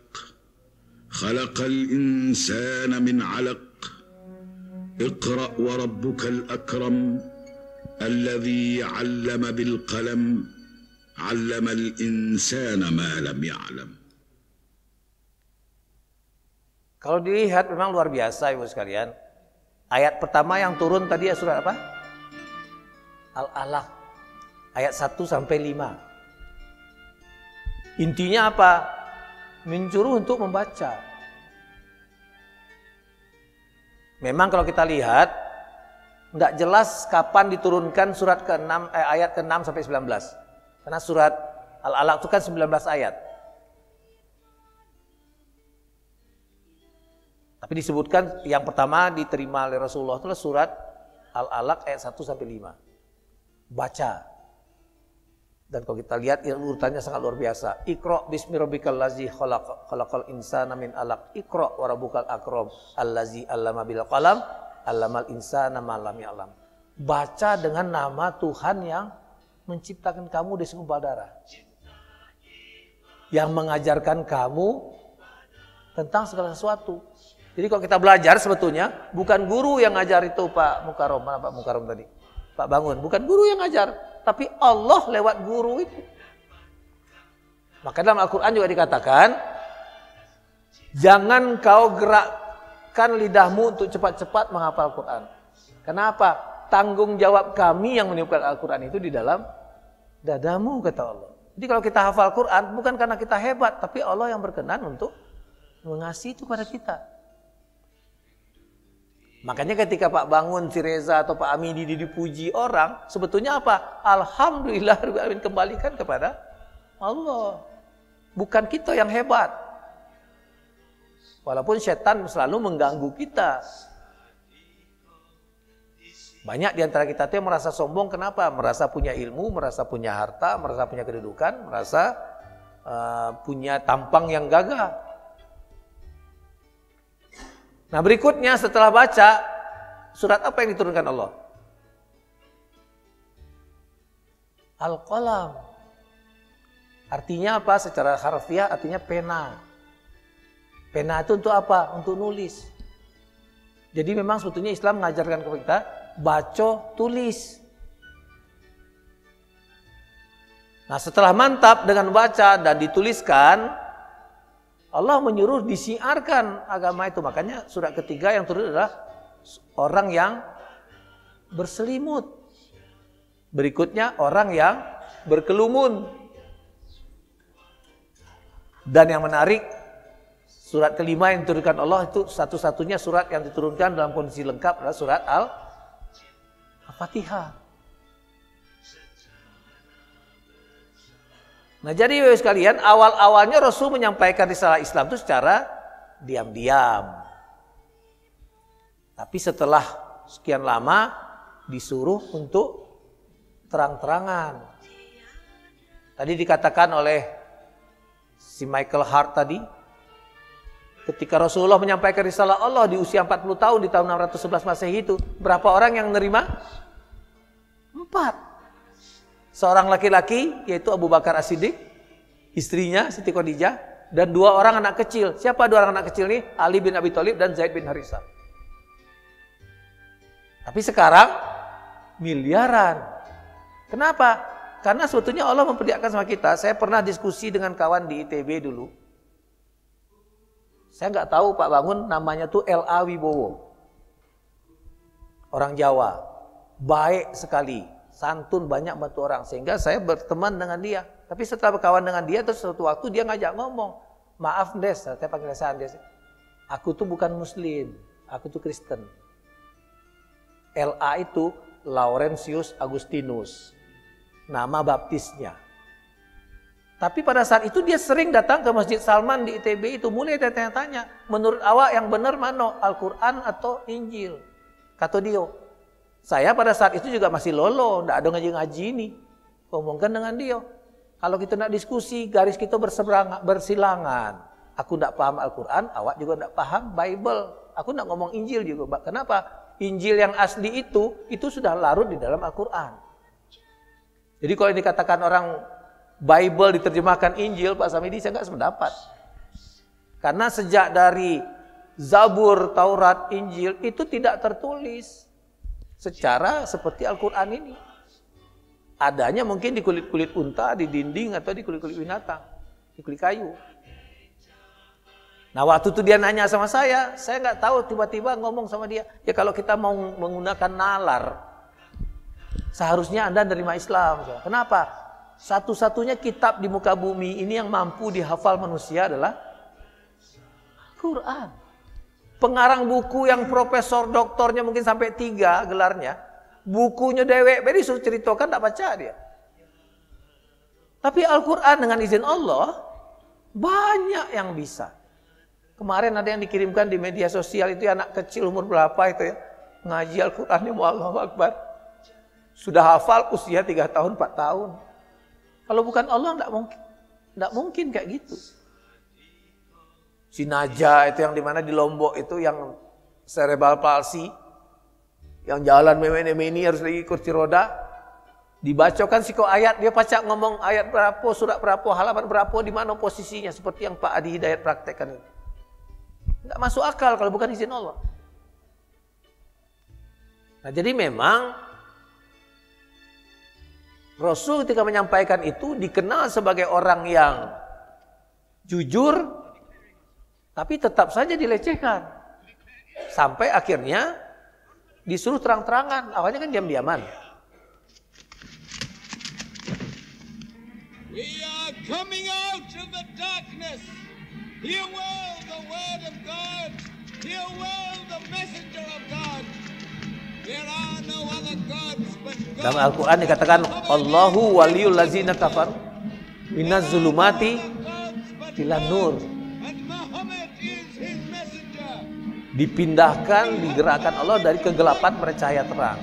خلق الإنسان من علق، اقرأ وربك الأكرم الذي علم بالقلم، علم الإنسان ما لم يعلم. Kalau dilihat memang luar biasa Ibu sekalian. Ayat pertama yang turun tadi surat apa? Al-Alaq. Ayat 1 sampai 5. Intinya apa? Menyuruh untuk membaca. Memang kalau kita lihat enggak jelas kapan diturunkan surat ke-6 ayat ke-6 sampai 19. Karena surat Al-Alaq itu kan 19 ayat. Tapi disebutkan yang pertama diterima oleh Rasulullah itulah surat Al-Alaq ayat 1 sampai 5. Baca. Dan kalau kita lihat urutannya sangat luar biasa. Iqra bismi rabbikal ladzi khalaq, khalaqal insana min 'alaq. Iqra wa rabbukal akram allazi 'allama bil qalam, 'allamal insana ma lam ya'lam. Baca dengan nama Tuhan yang menciptakan kamu dari segumpal darah. Yang mengajarkan kamu tentang segala sesuatu. Jadi kalau kita belajar sebetulnya bukan guru yang ngajar itu Pak Mukarrom, mana Pak Mukarrom tadi? Pak Bangun, bukan guru yang ngajar, tapi Allah lewat guru itu. Maka dalam Al-Quran juga dikatakan, jangan kau gerakkan lidahmu untuk cepat-cepat menghafal Al-Quran. Kenapa? Tanggung jawab kami yang meniupkan Al-Quran itu di dalam dadamu, kata Allah. Jadi kalau kita hafal Quran bukan karena kita hebat, tapi Allah yang berkenan untuk mengasihi itu pada kita. Makanya ketika Pak Bangun, si Reza atau Pak Amidi dipuji orang, sebetulnya apa? Alhamdulillah kembalikan kepada Allah. Bukan kita yang hebat. Walaupun setan selalu mengganggu kita. Banyak di antara kita yang merasa sombong, kenapa? Merasa punya ilmu, merasa punya harta, merasa punya kedudukan, merasa punya tampang yang gagah. Nah berikutnya setelah baca, surat apa yang diturunkan Allah? Al-Qalam. Artinya apa? Secara harfiah artinya pena. Pena itu untuk apa? Untuk nulis. Jadi memang sebetulnya Islam mengajarkan kepada kita, baca, tulis. Nah setelah mantap dengan baca dan dituliskan, Allah menyuruh disiarkan agama itu. Makanya surat ketiga yang turun adalah orang yang berselimut. Berikutnya orang yang berkelumun. Dan yang menarik, surat kelima yang diturunkan Allah itu satu-satunya surat yang diturunkan dalam kondisi lengkap adalah surat Al-Fatihah. Nah jadi Bapak sekalian, awal-awalnya Rasul menyampaikan risalah Islam itu secara diam-diam. Tapi setelah sekian lama disuruh untuk terang-terangan. Tadi dikatakan oleh si Michael Hart tadi, ketika Rasulullah menyampaikan risalah Allah di usia 40 tahun di tahun 611 Masehi itu, berapa orang yang menerima? 4. Seorang laki-laki yaitu Abu Bakar As-Siddiq, istrinya Siti Khadijah, dan 2 orang anak kecil. Siapa 2 orang anak kecil ini? Ali bin Abi Thalib dan Zaid bin Harithah. Tapi sekarang miliaran. Kenapa? Karena sebetulnya Allah memperlihatkan sama kita. Saya pernah diskusi dengan kawan di ITB dulu. Saya nggak tahu Pak Bangun namanya tuh L.A. Wibowo. Orang Jawa. Baik sekali. Santun, banyak bantu orang, sehingga saya berteman dengan dia. Tapi setelah berkawan dengan dia, terus suatu waktu dia ngajak ngomong, maaf Des, saya panggil saya Des, aku tuh bukan Muslim, aku tuh Kristen. LA itu Laurentius Agustinus, nama baptisnya. Tapi pada saat itu dia sering datang ke Masjid Salman di ITB itu, mulai tanya-tanya, menurut awak yang benar mana, Al-Quran atau Injil? Kata dia, saya pada saat itu juga masih lolo, tidak ada ngaji-ngaji ini. Ngomongkan dengan dia. Kalau kita nak diskusi, garis kita bersilangan. Aku tidak paham Al-Quran, awak juga tidak paham Bible. Aku tidak ngomong Injil juga. Kenapa? Injil yang asli itu sudah larut di dalam Al-Quran. Jadi kalau dikatakan orang Bible diterjemahkan Injil, Pak Samidi, saya nggak sependapat. Karena sejak dari Zabur, Taurat, Injil itu tidak tertulis secara seperti Al-Quran ini. Adanya mungkin di kulit-kulit unta, di dinding, atau di kulit-kulit binatang, di kulit kayu. Nah waktu itu dia nanya sama saya nggak tahu, tiba-tiba ngomong sama dia, ya kalau kita mau menggunakan nalar, seharusnya Anda menerima Islam. Kenapa? Satu-satunya kitab di muka bumi ini yang mampu dihafal manusia adalah Quran. Pengarang buku yang profesor doktornya mungkin sampai 3 gelarnya, bukunya dewek, disuruh ceritakan tak baca dia. Tapi Al-Quran dengan izin Allah banyak yang bisa. Kemarin ada yang dikirimkan di media sosial itu anak kecil umur berapa itu ya, ngaji Al-Quran ya, Allahu Akbar. Sudah hafal usia 3 tahun, 4 tahun. Kalau bukan Allah enggak mungkin kayak gitu. Si Naja itu yang dimana di Lombok itu yang cerebral palsy, yang jalan memeni harus lagi kursi roda, dibacakan siko ayat, dia pacak ngomong ayat berapa, surat berapa, halaman berapa, di mana posisinya, seperti yang Pak Adi Hidayat praktekkan itu. Enggak masuk akal kalau bukan izin Allah. Nah, jadi memang Rasul ketika menyampaikan itu dikenal sebagai orang yang jujur, tapi tetap saja dilecehkan. Sampai akhirnya disuruh terang-terangan. Awalnya kan diam-diaman. We are coming out of the darkness. Hear well the word of God. Hear well the messenger of God. There are no other gods but God. Dalam Al-Quran dikatakan Allahu waliyul lazina kafar minaz zulumati ila nur. Dipindahkan, digerakkan Allah dari kegelapan mencahaya terang.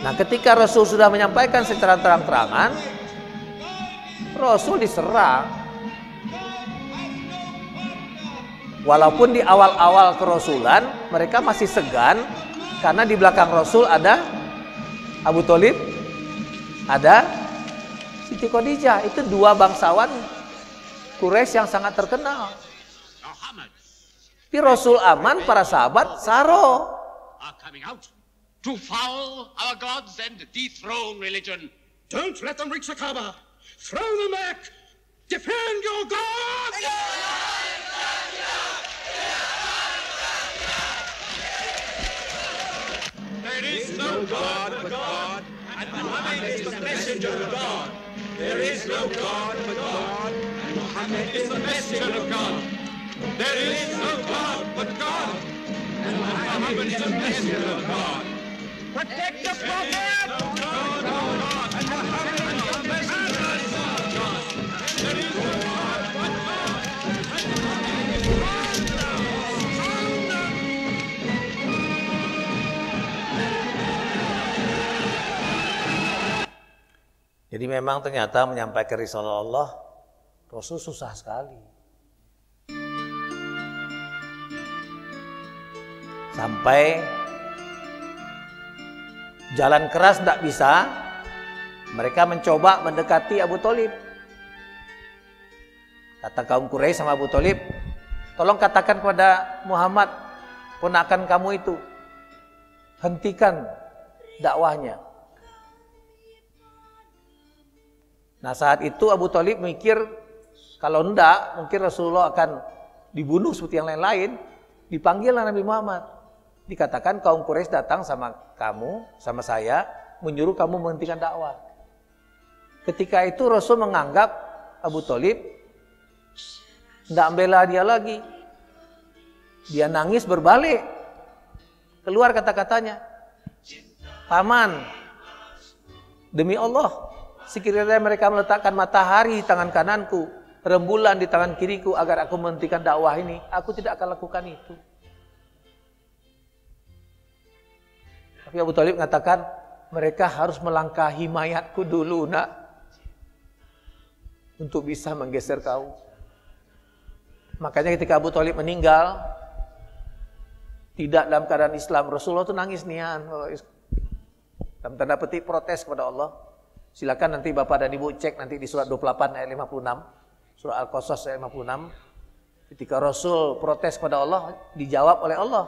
Nah, ketika Rasul sudah menyampaikan secara terang-terangan, Rasul diserang. Walaupun di awal-awal kerasulan mereka masih segan, karena di belakang Rasul ada Abu Thalib, ada Siti Khadijah. Itu 2 bangsawan Quraisy yang sangat terkenal. Tapi Rasul aman, para sahabat saro. Are coming out to foul our gods and dethrone religion. Don't let them reach the Kaaba. Throw them back. Defend your God. There is no God but God, and Muhammad is the messenger of God. There is no God but God, and Muhammad is the messenger of God. There is no God but God, and Muhammad is the messenger of God. Protect the Prophet. No God but God, and Muhammad is the messenger of God. There is no God but God, and Muhammad is the messenger of God. Jadi memang ternyata menyampaikan risalah Allah, Rasul susah sekali. Sampai jalan keras tidak bisa, mereka mencoba mendekati Abu Thalib. Kata kaum Quraisy sama Abu Thalib, tolong katakan kepada Muhammad, ponakan kamu itu, hentikan dakwahnya. Nah saat itu Abu Thalib mikir, kalau enggak mungkin Rasulullah akan dibunuh seperti yang lain-lain. Dipanggillah Nabi Muhammad. Dikatakan kaum Quraisy datang sama kamu, sama saya, menyuruh kamu menghentikan dakwah. Ketika itu Rasul menganggap Abu Thalib tidak membela dia lagi. Dia nangis berbalik. Keluar kata-katanya, Paman, demi Allah, sekiranya mereka meletakkan matahari di tangan kananku, rembulan di tangan kiriku agar aku menghentikan dakwah ini, aku tidak akan lakukan itu. Tapi Abu Thalib mengatakan, mereka harus melangkahi mayatku dulu, nak, untuk bisa menggeser kau. Makanya ketika Abu Thalib meninggal, tidak dalam keadaan Islam. Rasulullah itu nangis nian. Dalam tanda petik protes kepada Allah. Silakan nanti Bapak dan Ibu cek nanti di surat 28 ayat 56. Surah Al-Qasas ayat 56. Ketika Rasul protes kepada Allah, dijawab oleh Allah.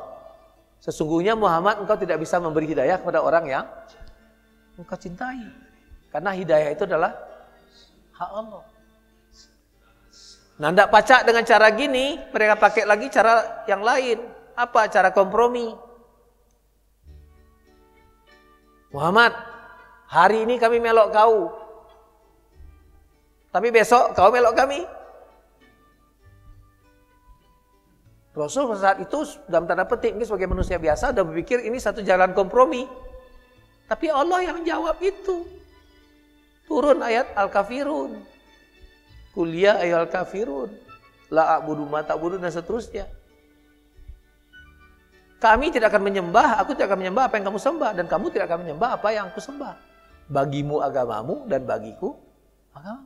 Sesungguhnya Muhammad, engkau tidak bisa memberi hidayah kepada orang yang engkau cintai. Karena hidayah itu adalah hak Allah. Nah, tidak pacak dengan cara gini, mereka pakai lagi cara yang lain. Apa? Cara kompromi. Muhammad, hari ini kami melok kau. Tapi besok kau melok kami. Rasul pada saat itu dalam tanda petik ini sebagai manusia biasa sudah berpikir ini satu jalan kompromi. Tapi Allah yang menjawab itu. Turun ayat Al-Kafirun. Kuliah ayat Al-Kafirun. La a'budu ma ta'budun dan seterusnya. Kami tidak akan menyembah, aku tidak akan menyembah apa yang kamu sembah. Dan kamu tidak akan menyembah apa yang aku sembah. Bagimu agamamu dan bagiku agama.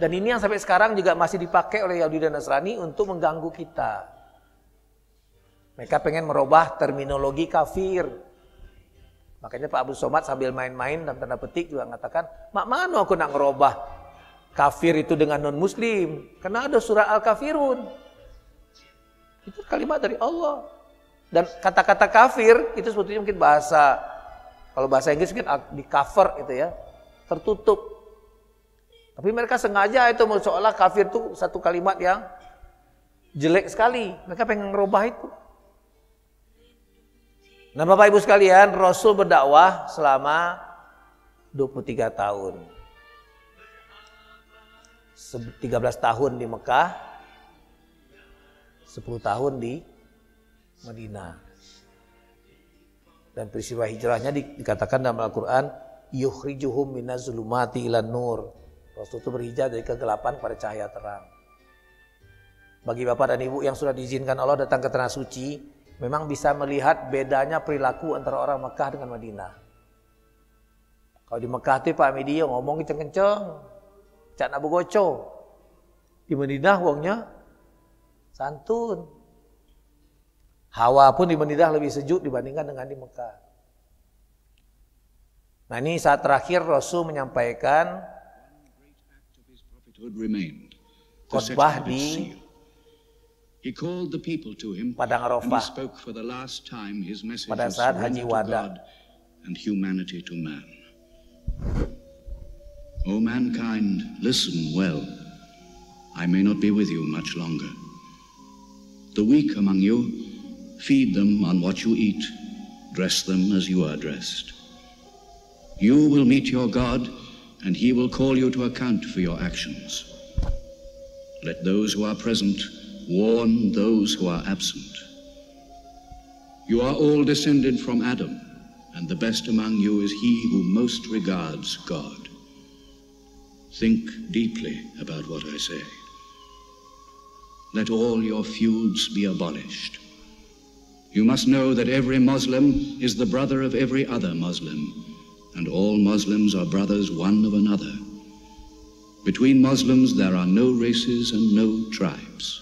Dan ini yang sampai sekarang juga masih dipakai oleh Yahudi dan Nasrani untuk mengganggu kita. Mereka pengen merubah terminologi kafir. Makanya Pak Abdul Somad sambil main-main dan tanda petik juga mengatakan, mak mana aku nak ngerubah kafir itu dengan non-muslim. Karena ada surah Al-Kafirun. Itu kalimat dari Allah. Dan kata-kata kafir itu sebetulnya mungkin bahasa, kalau bahasa Inggris mungkin di cover itu ya, tertutup. Tapi mereka sengaja itu seolah kafir itu satu kalimat yang jelek sekali. Mereka pengen ngerubah itu. Nah Bapak Ibu sekalian, Rasul berdakwah selama 23 tahun. 13 tahun di Mekah, 10 tahun di Madinah. Dan peristiwa hijrahnya dikatakan dalam Al-Quran, yukhrijuhum minaz-zulumati ilan nur. Rasul itu berhijrah dari kegelapan pada cahaya terang. Bagi Bapak dan Ibu yang sudah diizinkan Allah datang ke Tanah Suci, memang bisa melihat bedanya perilaku antara orang Mekah dengan Madinah. Kalau di Mekah itu Pak Media ngomong kenceng-kenceng, cak nak bergoco. Di Madinah wongnya santun. Hawa pun di Madinah lebih sejuk dibandingkan dengan di Mekah. Nah ini saat terakhir Rasul menyampaikan khotbah di Padang Arafah pada saat Haji Wada. O mankind, listen well. I may not be with you much longer. The weak among you, feed them on what you eat, dress them as you are dressed. You will meet your God, and he will call you to account for your actions. Let those who are present warn those who are absent. You are all descended from Adam, and the best among you is he who most regards God. Think deeply about what I say. Let all your feuds be abolished. You must know that every Muslim is the brother of every other Muslim, and all Muslims are brothers one of another. Between Muslims there are no races and no tribes.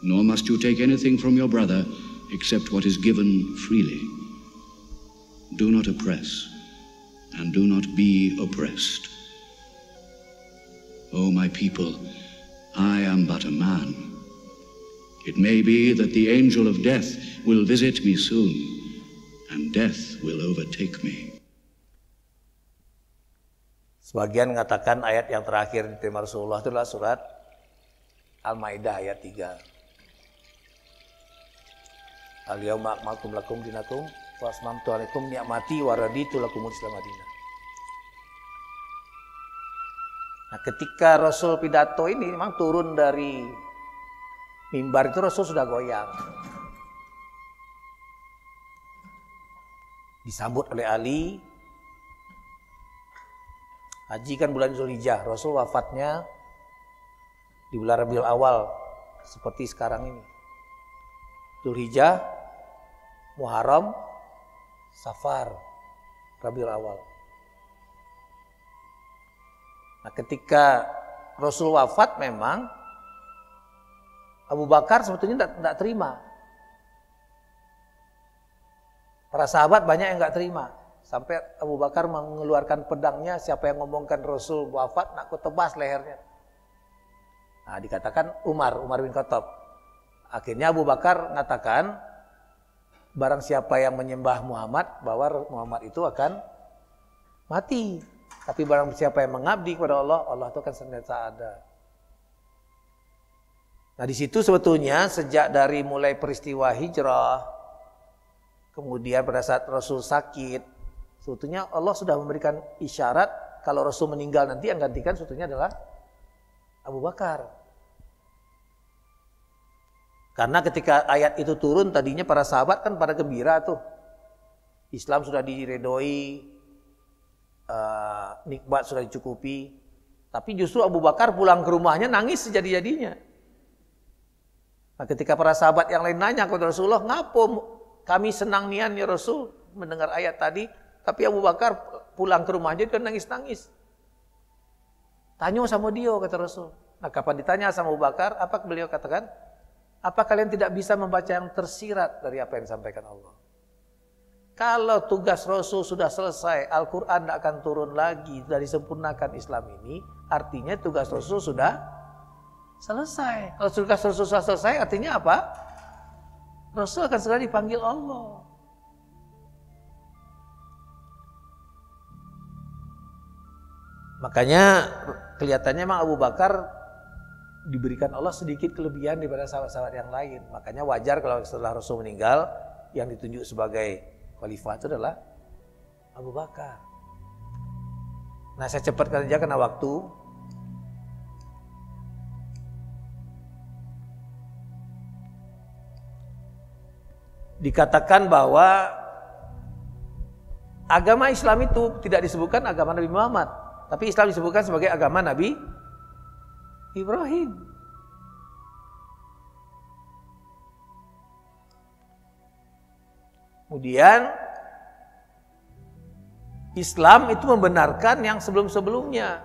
Nor must you take anything from your brother except what is given freely. Do not oppress, and do not be oppressed. O my people, I am but a man. It may be that the angel of death will visit me soon, and death will overtake me. Sebagian mengatakan ayat yang terakhir diterima Rasulullah itulah surat Al-Maidah ayat 3. Al-yawma akmaltu lakum dinakum wa asmamtu alaikum ni'mati wa raditu lakumul Islam madinah. Nah, ketika Rasul pidato ini memang turun dari mimbar itu Rasul sudah goyang. Disambut oleh Ali. Haji kan bulan Zulhijjah, Rasul wafatnya di bulan Rabiul Awal seperti sekarang ini. Zulhijjah, Muharram, Safar, Rabiul Awal. Nah, ketika Rasul wafat memang Abu Bakar sebetulnya tidak terima. Para sahabat banyak yang nggak terima. Sampai Abu Bakar mengeluarkan pedangnya, siapa yang ngomongkan Rasul wafat, nak ku tebas lehernya. Nah, dikatakan Umar bin Khattab. Akhirnya Abu Bakar mengatakan, barang siapa yang menyembah Muhammad, bahwa Muhammad itu akan mati. Tapi barang siapa yang mengabdi kepada Allah, Allah itu akan senantiasa ada. Nah, di situ sebetulnya sejak dari mulai peristiwa hijrah, kemudian pada saat Rasul sakit, sebetulnya Allah sudah memberikan isyarat kalau Rasul meninggal nanti yang gantikan sebetulnya adalah Abu Bakar. Karena ketika ayat itu turun tadinya para sahabat kan pada gembira tuh. Islam sudah diredoi, nikmat sudah dicukupi. Tapi justru Abu Bakar pulang ke rumahnya nangis sejadi-jadinya. Nah, ketika para sahabat yang lain nanya kepada Rasulullah, "Ngapo kami senang nian ya Rasul mendengar ayat tadi, tapi Abu Bakar pulang ke rumahnya dia nangis-nangis." Tanya sama dia, kata Rasul. Nah, kapan ditanya sama Abu Bakar, apa beliau katakan? Apa kalian tidak bisa membaca yang tersirat dari apa yang disampaikan Allah? Kalau tugas Rasul sudah selesai, Al-Quran tidak akan turun lagi, sudah disempurnakan Islam ini, artinya tugas Rasul sudah selesai. Kalau tugas Rasul sudah selesai, artinya apa? Rasul akan segera dipanggil Allah. Makanya kelihatannya memang Abu Bakar diberikan Allah sedikit kelebihan daripada sahabat-sahabat yang lain. Makanya wajar kalau setelah Rasul meninggal, yang ditunjuk sebagai khalifah itu adalah Abu Bakar. Nah, saya cepatkan saja karena waktu. Dikatakan bahwa agama Islam itu tidak disebutkan agama Nabi Muhammad, tapi Islam disebutkan sebagai agama Nabi Ibrahim. Kemudian Islam itu membenarkan yang sebelum-sebelumnya.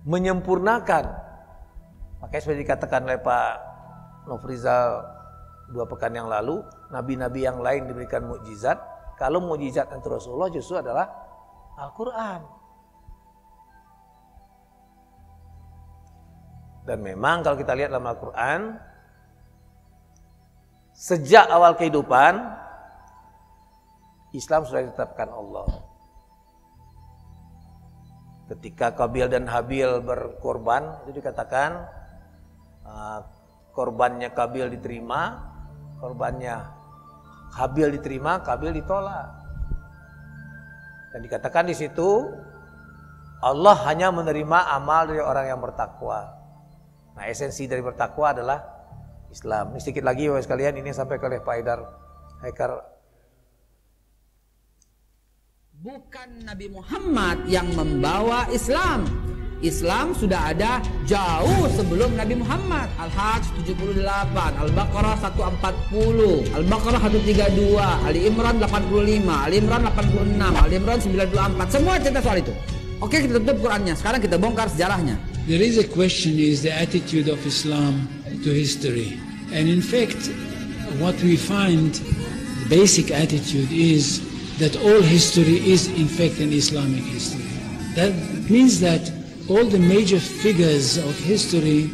Menyempurnakan. Makanya seperti dikatakan oleh Pak Nofrizal 2 pekan yang lalu, nabi-nabi yang lain diberikan mukjizat. Kalau mukjizat untuk Rasulullah justru adalah Al-Quran. Dan memang kalau kita lihat dalam Al-Quran, sejak awal kehidupan, Islam sudah ditetapkan Allah. Ketika Qabil dan Habil berkorban, itu dikatakan korbannya Qabil diterima, korbannya Habil diterima, Qabil ditolak. Dan dikatakan di situ Allah hanya menerima amal dari orang yang bertakwa. Nah, esensi dari bertakwa adalah Islam. Ini sedikit lagi Bapak sekalian, ini sampai oleh Pak Haikal. Bukan Nabi Muhammad yang membawa Islam. Islam sudah ada jauh sebelum Nabi Muhammad. Al-Hajj 78, Al-Baqarah 140, Al-Baqarah 132, Ali Imran 85, Ali Imran 86, Ali Imran 94. Semua cerita soal itu. Oke, kita tutup Qurannya. Sekarang kita bongkar sejarahnya. There is a question, is the attitude of Islam to history. And in fact, what we find, the basic attitude is that all history is in fact an Islamic history. That means that all the major figures of history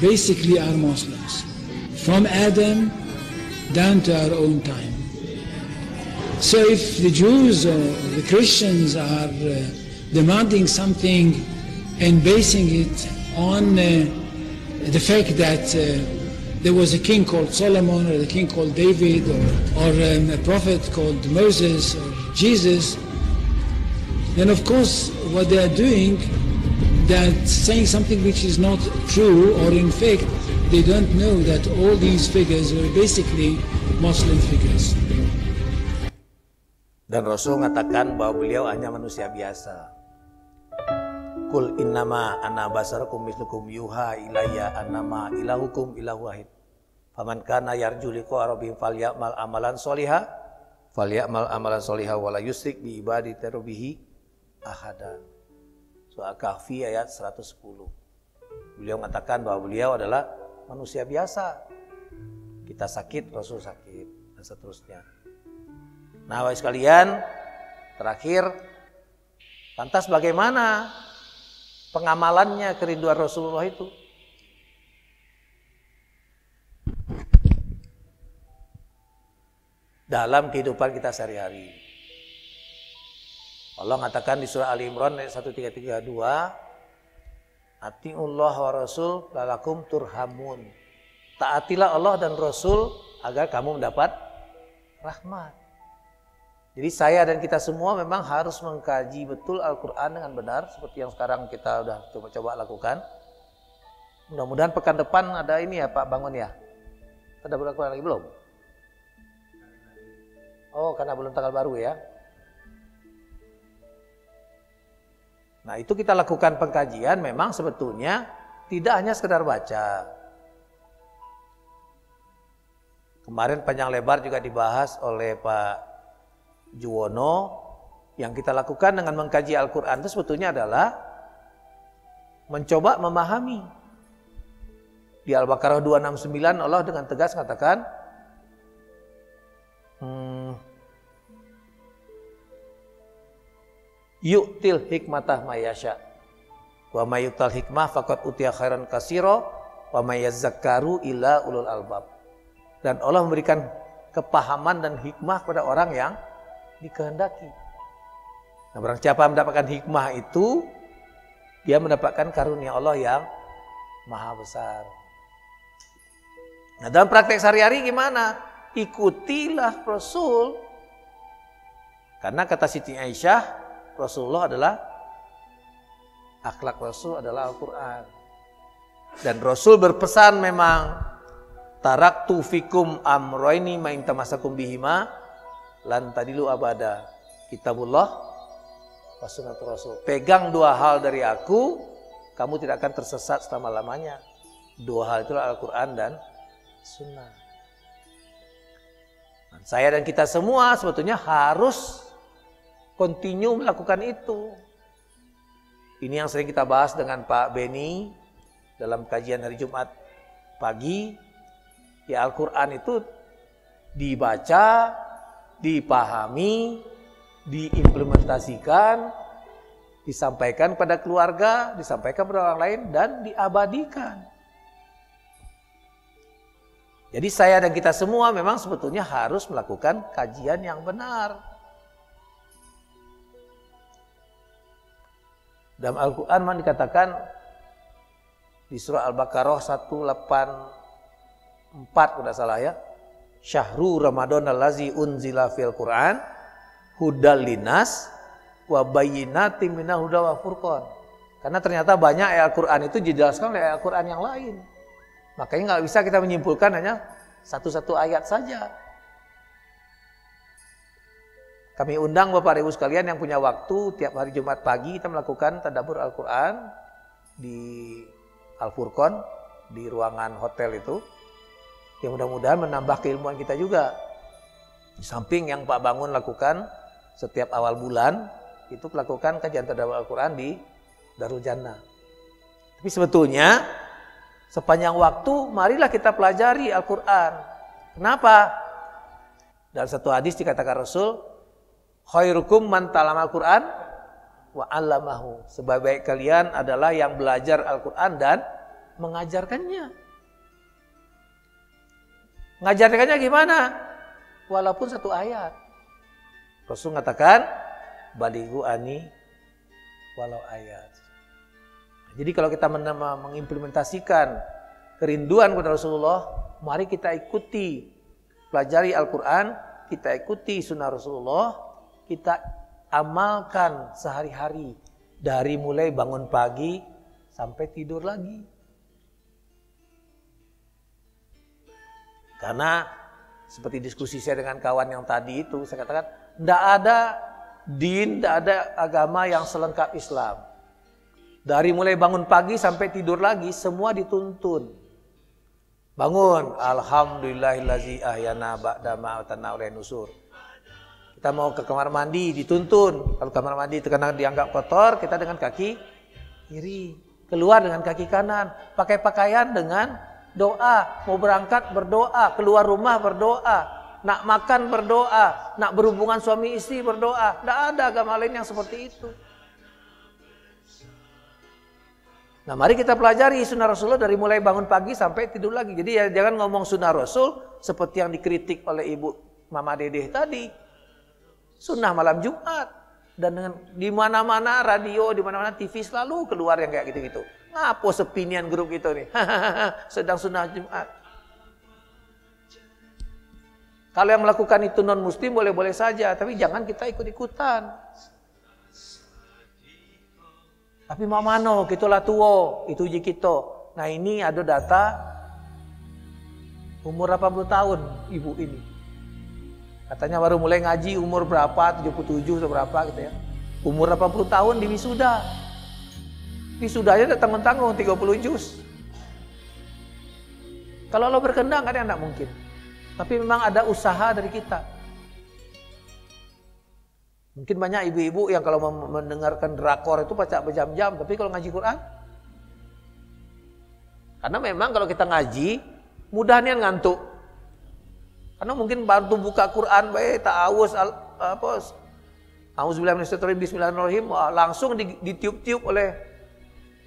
basically are Muslims, from Adam down to our own time. So if the Jews or the Christians are demanding something and basing it on the fact that there was a king called Solomon or a king called David or a prophet called Moses or Jesus, then of course what they are doing, that saying something which is not true, or in fact they don't know that all these figures were basically Muslim figures. Dan Rasul mengatakan bahwa beliau hanya manusia biasa. Qul innama ana basarukum mislukum yuha ilayya annama ilahukum ilahu wahid. Faman kana yarju liqa rabbih falyamal amalan sholiha wala yusrik bi ibadati rabbih ahada. Surah Kahfi ayat 110. Beliau mengatakan bahwa beliau adalah manusia biasa. Kita sakit, Rasul sakit, dan seterusnya. Nah, wahai sekalian, terakhir, lantas bagaimana pengamalannya kerinduan Rasulullah itu? Dalam kehidupan kita sehari-hari. Allah mengatakan di surah Ali Imran ayat 1332, Atiullah wa Rasul lalakum turhamun. Taatilah Allah dan Rasul agar kamu mendapat rahmat. Jadi saya dan kita semua memang harus mengkaji betul Al-Quran dengan benar, seperti yang sekarang kita udah coba-coba lakukan. Mudah-mudahan pekan depan ada ini ya Pak Bangun ya. Ada Al-Quran lagi belum? Oh, karena belum tanggal baru ya. Nah, itu kita lakukan pengkajian memang sebetulnya tidak hanya sekedar baca. Kemarin panjang lebar juga dibahas oleh Pak Juwono. Yang kita lakukan dengan mengkaji Al-Quran itu sebetulnya adalah mencoba memahami. Di Al-Baqarah 269 Allah dengan tegas mengatakan, yu'til hikmatah mayasya wa mayutal hikmah faqad utiya khairan katsira wa mayazzakaru illa ulul albab. Dan Allah memberikan kepahaman dan hikmah kepada orang yang dikehendaki. Nah, barang siapa mendapatkan hikmah itu, dia mendapatkan karunia Allah yang maha besar. Nah, dalam praktek sehari-hari gimana? Ikutilah Rasul. Karena kata Siti Aisyah, Rasulullah adalah akhlak Rasul adalah Al-Quran. Dan Rasul berpesan memang, taraktu fikum amroini ma in tamasakum bihima lan tadilu abada, kitabullah wa sunnatur Rasul. Pegang dua hal dari aku, kamu tidak akan tersesat selama-lamanya. Dua hal itulah Al-Quran dan sunnah. Dan saya dan kita semua sebetulnya harus continue melakukan itu. Ini yang sering kita bahas dengan Pak Beni dalam kajian hari Jumat pagi. Ya, Al-Quran itu dibaca, dipahami, diimplementasikan, disampaikan pada keluarga, disampaikan pada orang lain, dan diabadikan. Jadi saya dan kita semua memang sebetulnya harus melakukan kajian yang benar. Dalam Al-Quran memang dikatakan di surah Al-Baqarah 184 kalau tidak salah ya, Syahrul Ramadan allazi unzila fil Quran hudal linas wa bayyinatin minal huda wa furqan. Karena ternyata banyak ayat Al-Quran itu dijelaskan oleh ayat Al-Quran yang lain. Makanya nggak bisa kita menyimpulkan hanya satu-satu ayat saja. Kami undang Bapak Ibu sekalian yang punya waktu tiap hari Jumat pagi kita melakukan tadabbur Al-Quran di Al-Furqan, di ruangan hotel itu. Yang mudah-mudahan menambah keilmuan kita juga. Di samping yang Pak Bangun lakukan setiap awal bulan, itu melakukan kajian tadabbur Al-Quran di Darul Jannah. Tapi sebetulnya sepanjang waktu marilah kita pelajari Al-Quran. Kenapa? Dalam satu hadis dikatakan Rasul, khairukum man ta'allama Al-Quran wa 'allamahu. Sebaik-baik kalian adalah yang belajar Al-Quran dan mengajarkannya. Mengajarkannya gimana? Walaupun satu ayat. Rasul mengatakan, balighu ani walau ayat. Jadi kalau kita mengimplementasikan kerinduan kepada Rasulullah, mari kita ikuti, pelajari Al-Quran, kita ikuti sunnah Rasulullah, kita amalkan sehari-hari dari mulai bangun pagi sampai tidur lagi. Karena seperti diskusi saya dengan kawan yang tadi itu, saya katakan tidak ada din, tidak ada agama yang selengkap Islam. Dari mulai bangun pagi sampai tidur lagi semua dituntun. Bangun, alhamdulillahillazi ahyana ba'da ma amatana wa nusur. Kita mau ke kamar mandi dituntun. Kalau kamar mandi itu karena dianggap kotor, kita dengan kaki kiri. Keluar dengan kaki kanan. Pakai pakaian dengan Doa, mau berangkat berdoa, keluar rumah berdoa, nak makan berdoa, nak berhubungan suami istri berdoa. Tidak ada agama lain yang seperti itu. Nah, mari kita pelajari sunnah Rasulullah dari mulai bangun pagi sampai tidur lagi. Jadi ya jangan ngomong sunnah Rasul seperti yang dikritik oleh Ibu Mama Dedeh tadi. Sunnah malam Jumat. Dan dengan di mana-mana radio, di mana-mana TV selalu keluar yang kayak gitu-gitu. Ngapo sepinian grup itu nih? Sedang sunnah Jumat. Kalau yang melakukan itu non muslim boleh-boleh saja, tapi jangan kita ikut-ikutan. Tapi mamano kita lah tuo, itu uji kita. Nah ini ada data umur 80 tahun ibu ini. Katanya baru mulai ngaji umur berapa, 77 atau berapa gitu ya. Umur 80 tahun di wisuda. Wisudanya tanggung-tanggung 30 juz. Kalau Allah berkehendak kan tidak mungkin. Tapi memang ada usaha dari kita. Mungkin banyak ibu-ibu yang kalau mendengarkan drakor itu baca berjam-jam. Tapi kalau ngaji Quran, karena memang kalau kita ngaji mudah nih ngantuk. Karena mungkin baru buka Quran, ta'awuz, auzubillahi minasyaitonir rajim, bismillahirrahmanirrahim, langsung ditiup-tiup oleh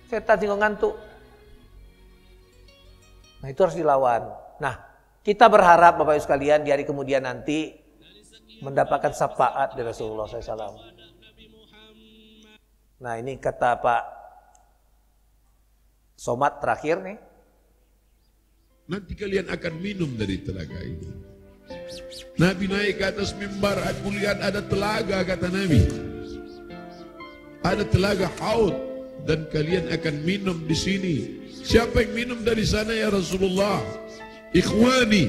setan sehingga ngantuk. Nah itu harus dilawan. Nah kita berharap Bapak Ibu sekalian di hari kemudian nanti mendapatkan syafaat dari Rasulullah SAW. Nah ini kata Pak Somad terakhir nih. Nanti kalian akan minum dari telaga ini. Nabi naik ke atas mimbar, aku lihat ada telaga, kata Nabi. Ada telaga Haud dan kalian akan minum di sini. Siapa yang minum dari sana ya Rasulullah? Ikhwani,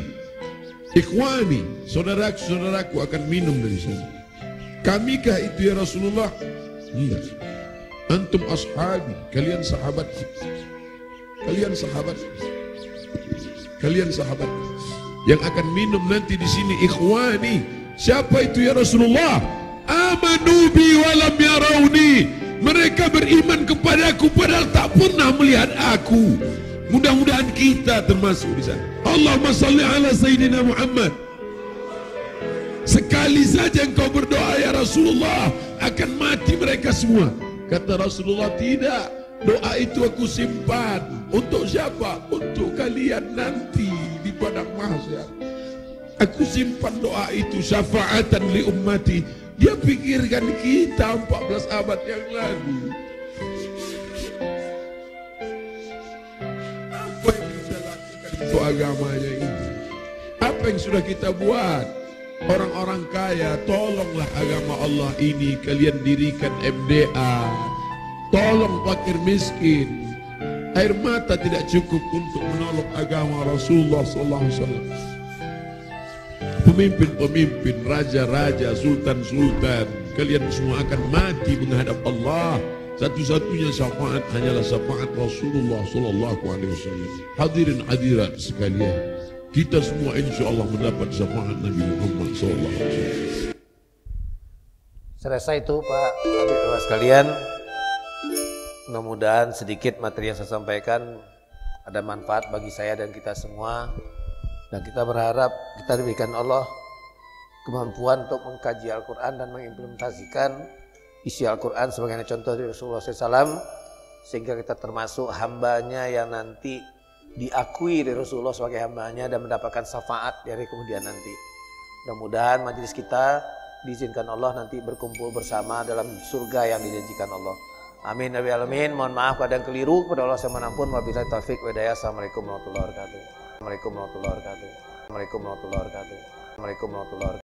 saudaraku akan minum dari sana. Kamikah itu ya Rasulullah? Iya. Antum ashabi, kalian sahabat. Kalian sahabat. Yang akan minum nanti di sini ikhwani. Siapa itu ya Rasulullah? Amanu bi walam yarawni. Mereka beriman kepadaku padahal tak pernah melihat aku. Mudah-mudahan kita termasuk di sana. Allahumma salli ala Sayyidina Muhammad. Sekali saja engkau berdoa ya Rasulullah, akan mati mereka semua. Kata Rasulullah, tidak. Doa itu aku simpan. Untuk siapa? Untuk kalian nanti di padang mahsyar. Aku simpan doa itu syafaatan li ummati. Dia pikirkan kita 14 abad yang lalu. Apa yang kita lakukan untuk agamanya ini? Apa yang sudah kita buat? Orang-orang kaya, tolonglah agama Allah ini. Kalian dirikan MDA. Tolong fakir miskin. Air mata tidak cukup untuk menolong agama Rasulullah SAW. Pemimpin-pemimpin, raja-raja, sultan-sultan, kalian semua akan mati menghadap Allah. Satu-satunya syafaat hanyalah syafaat Rasulullah SAW. Hadirin hadirat sekalian, kita semua insya Allah mendapat syafaat Nabi Muhammad SAW. Selesai itu Pak Bapak sekalian. Mudah-mudahan sedikit materi yang saya sampaikan ada manfaat bagi saya dan kita semua. Dan kita berharap kita diberikan Allah kemampuan untuk mengkaji Al-Quran dan mengimplementasikan isi Al-Quran sebagai contoh dari Rasulullah SAW. Sehingga kita termasuk hambanya yang nanti diakui dari Rasulullah sebagai hambanya dan mendapatkan syafaat dari kemudian nanti. Mudah-mudahan majelis kita diizinkan Allah nanti berkumpul bersama dalam surga yang dijanjikan Allah. Amin ya rabbal alamin. Mohon maaf kadang keliru, kepada Allah saya menampun. Wabillahi taufiq wa hidayah. Assalamualaikum warahmatullahi wabarakatuh. Assalamualaikum warahmatullahi wabarakatuh. Assalamualaikum warahmatullahi wabarakatuh. Assalamualaikum warahmatullahi wabarakatuh.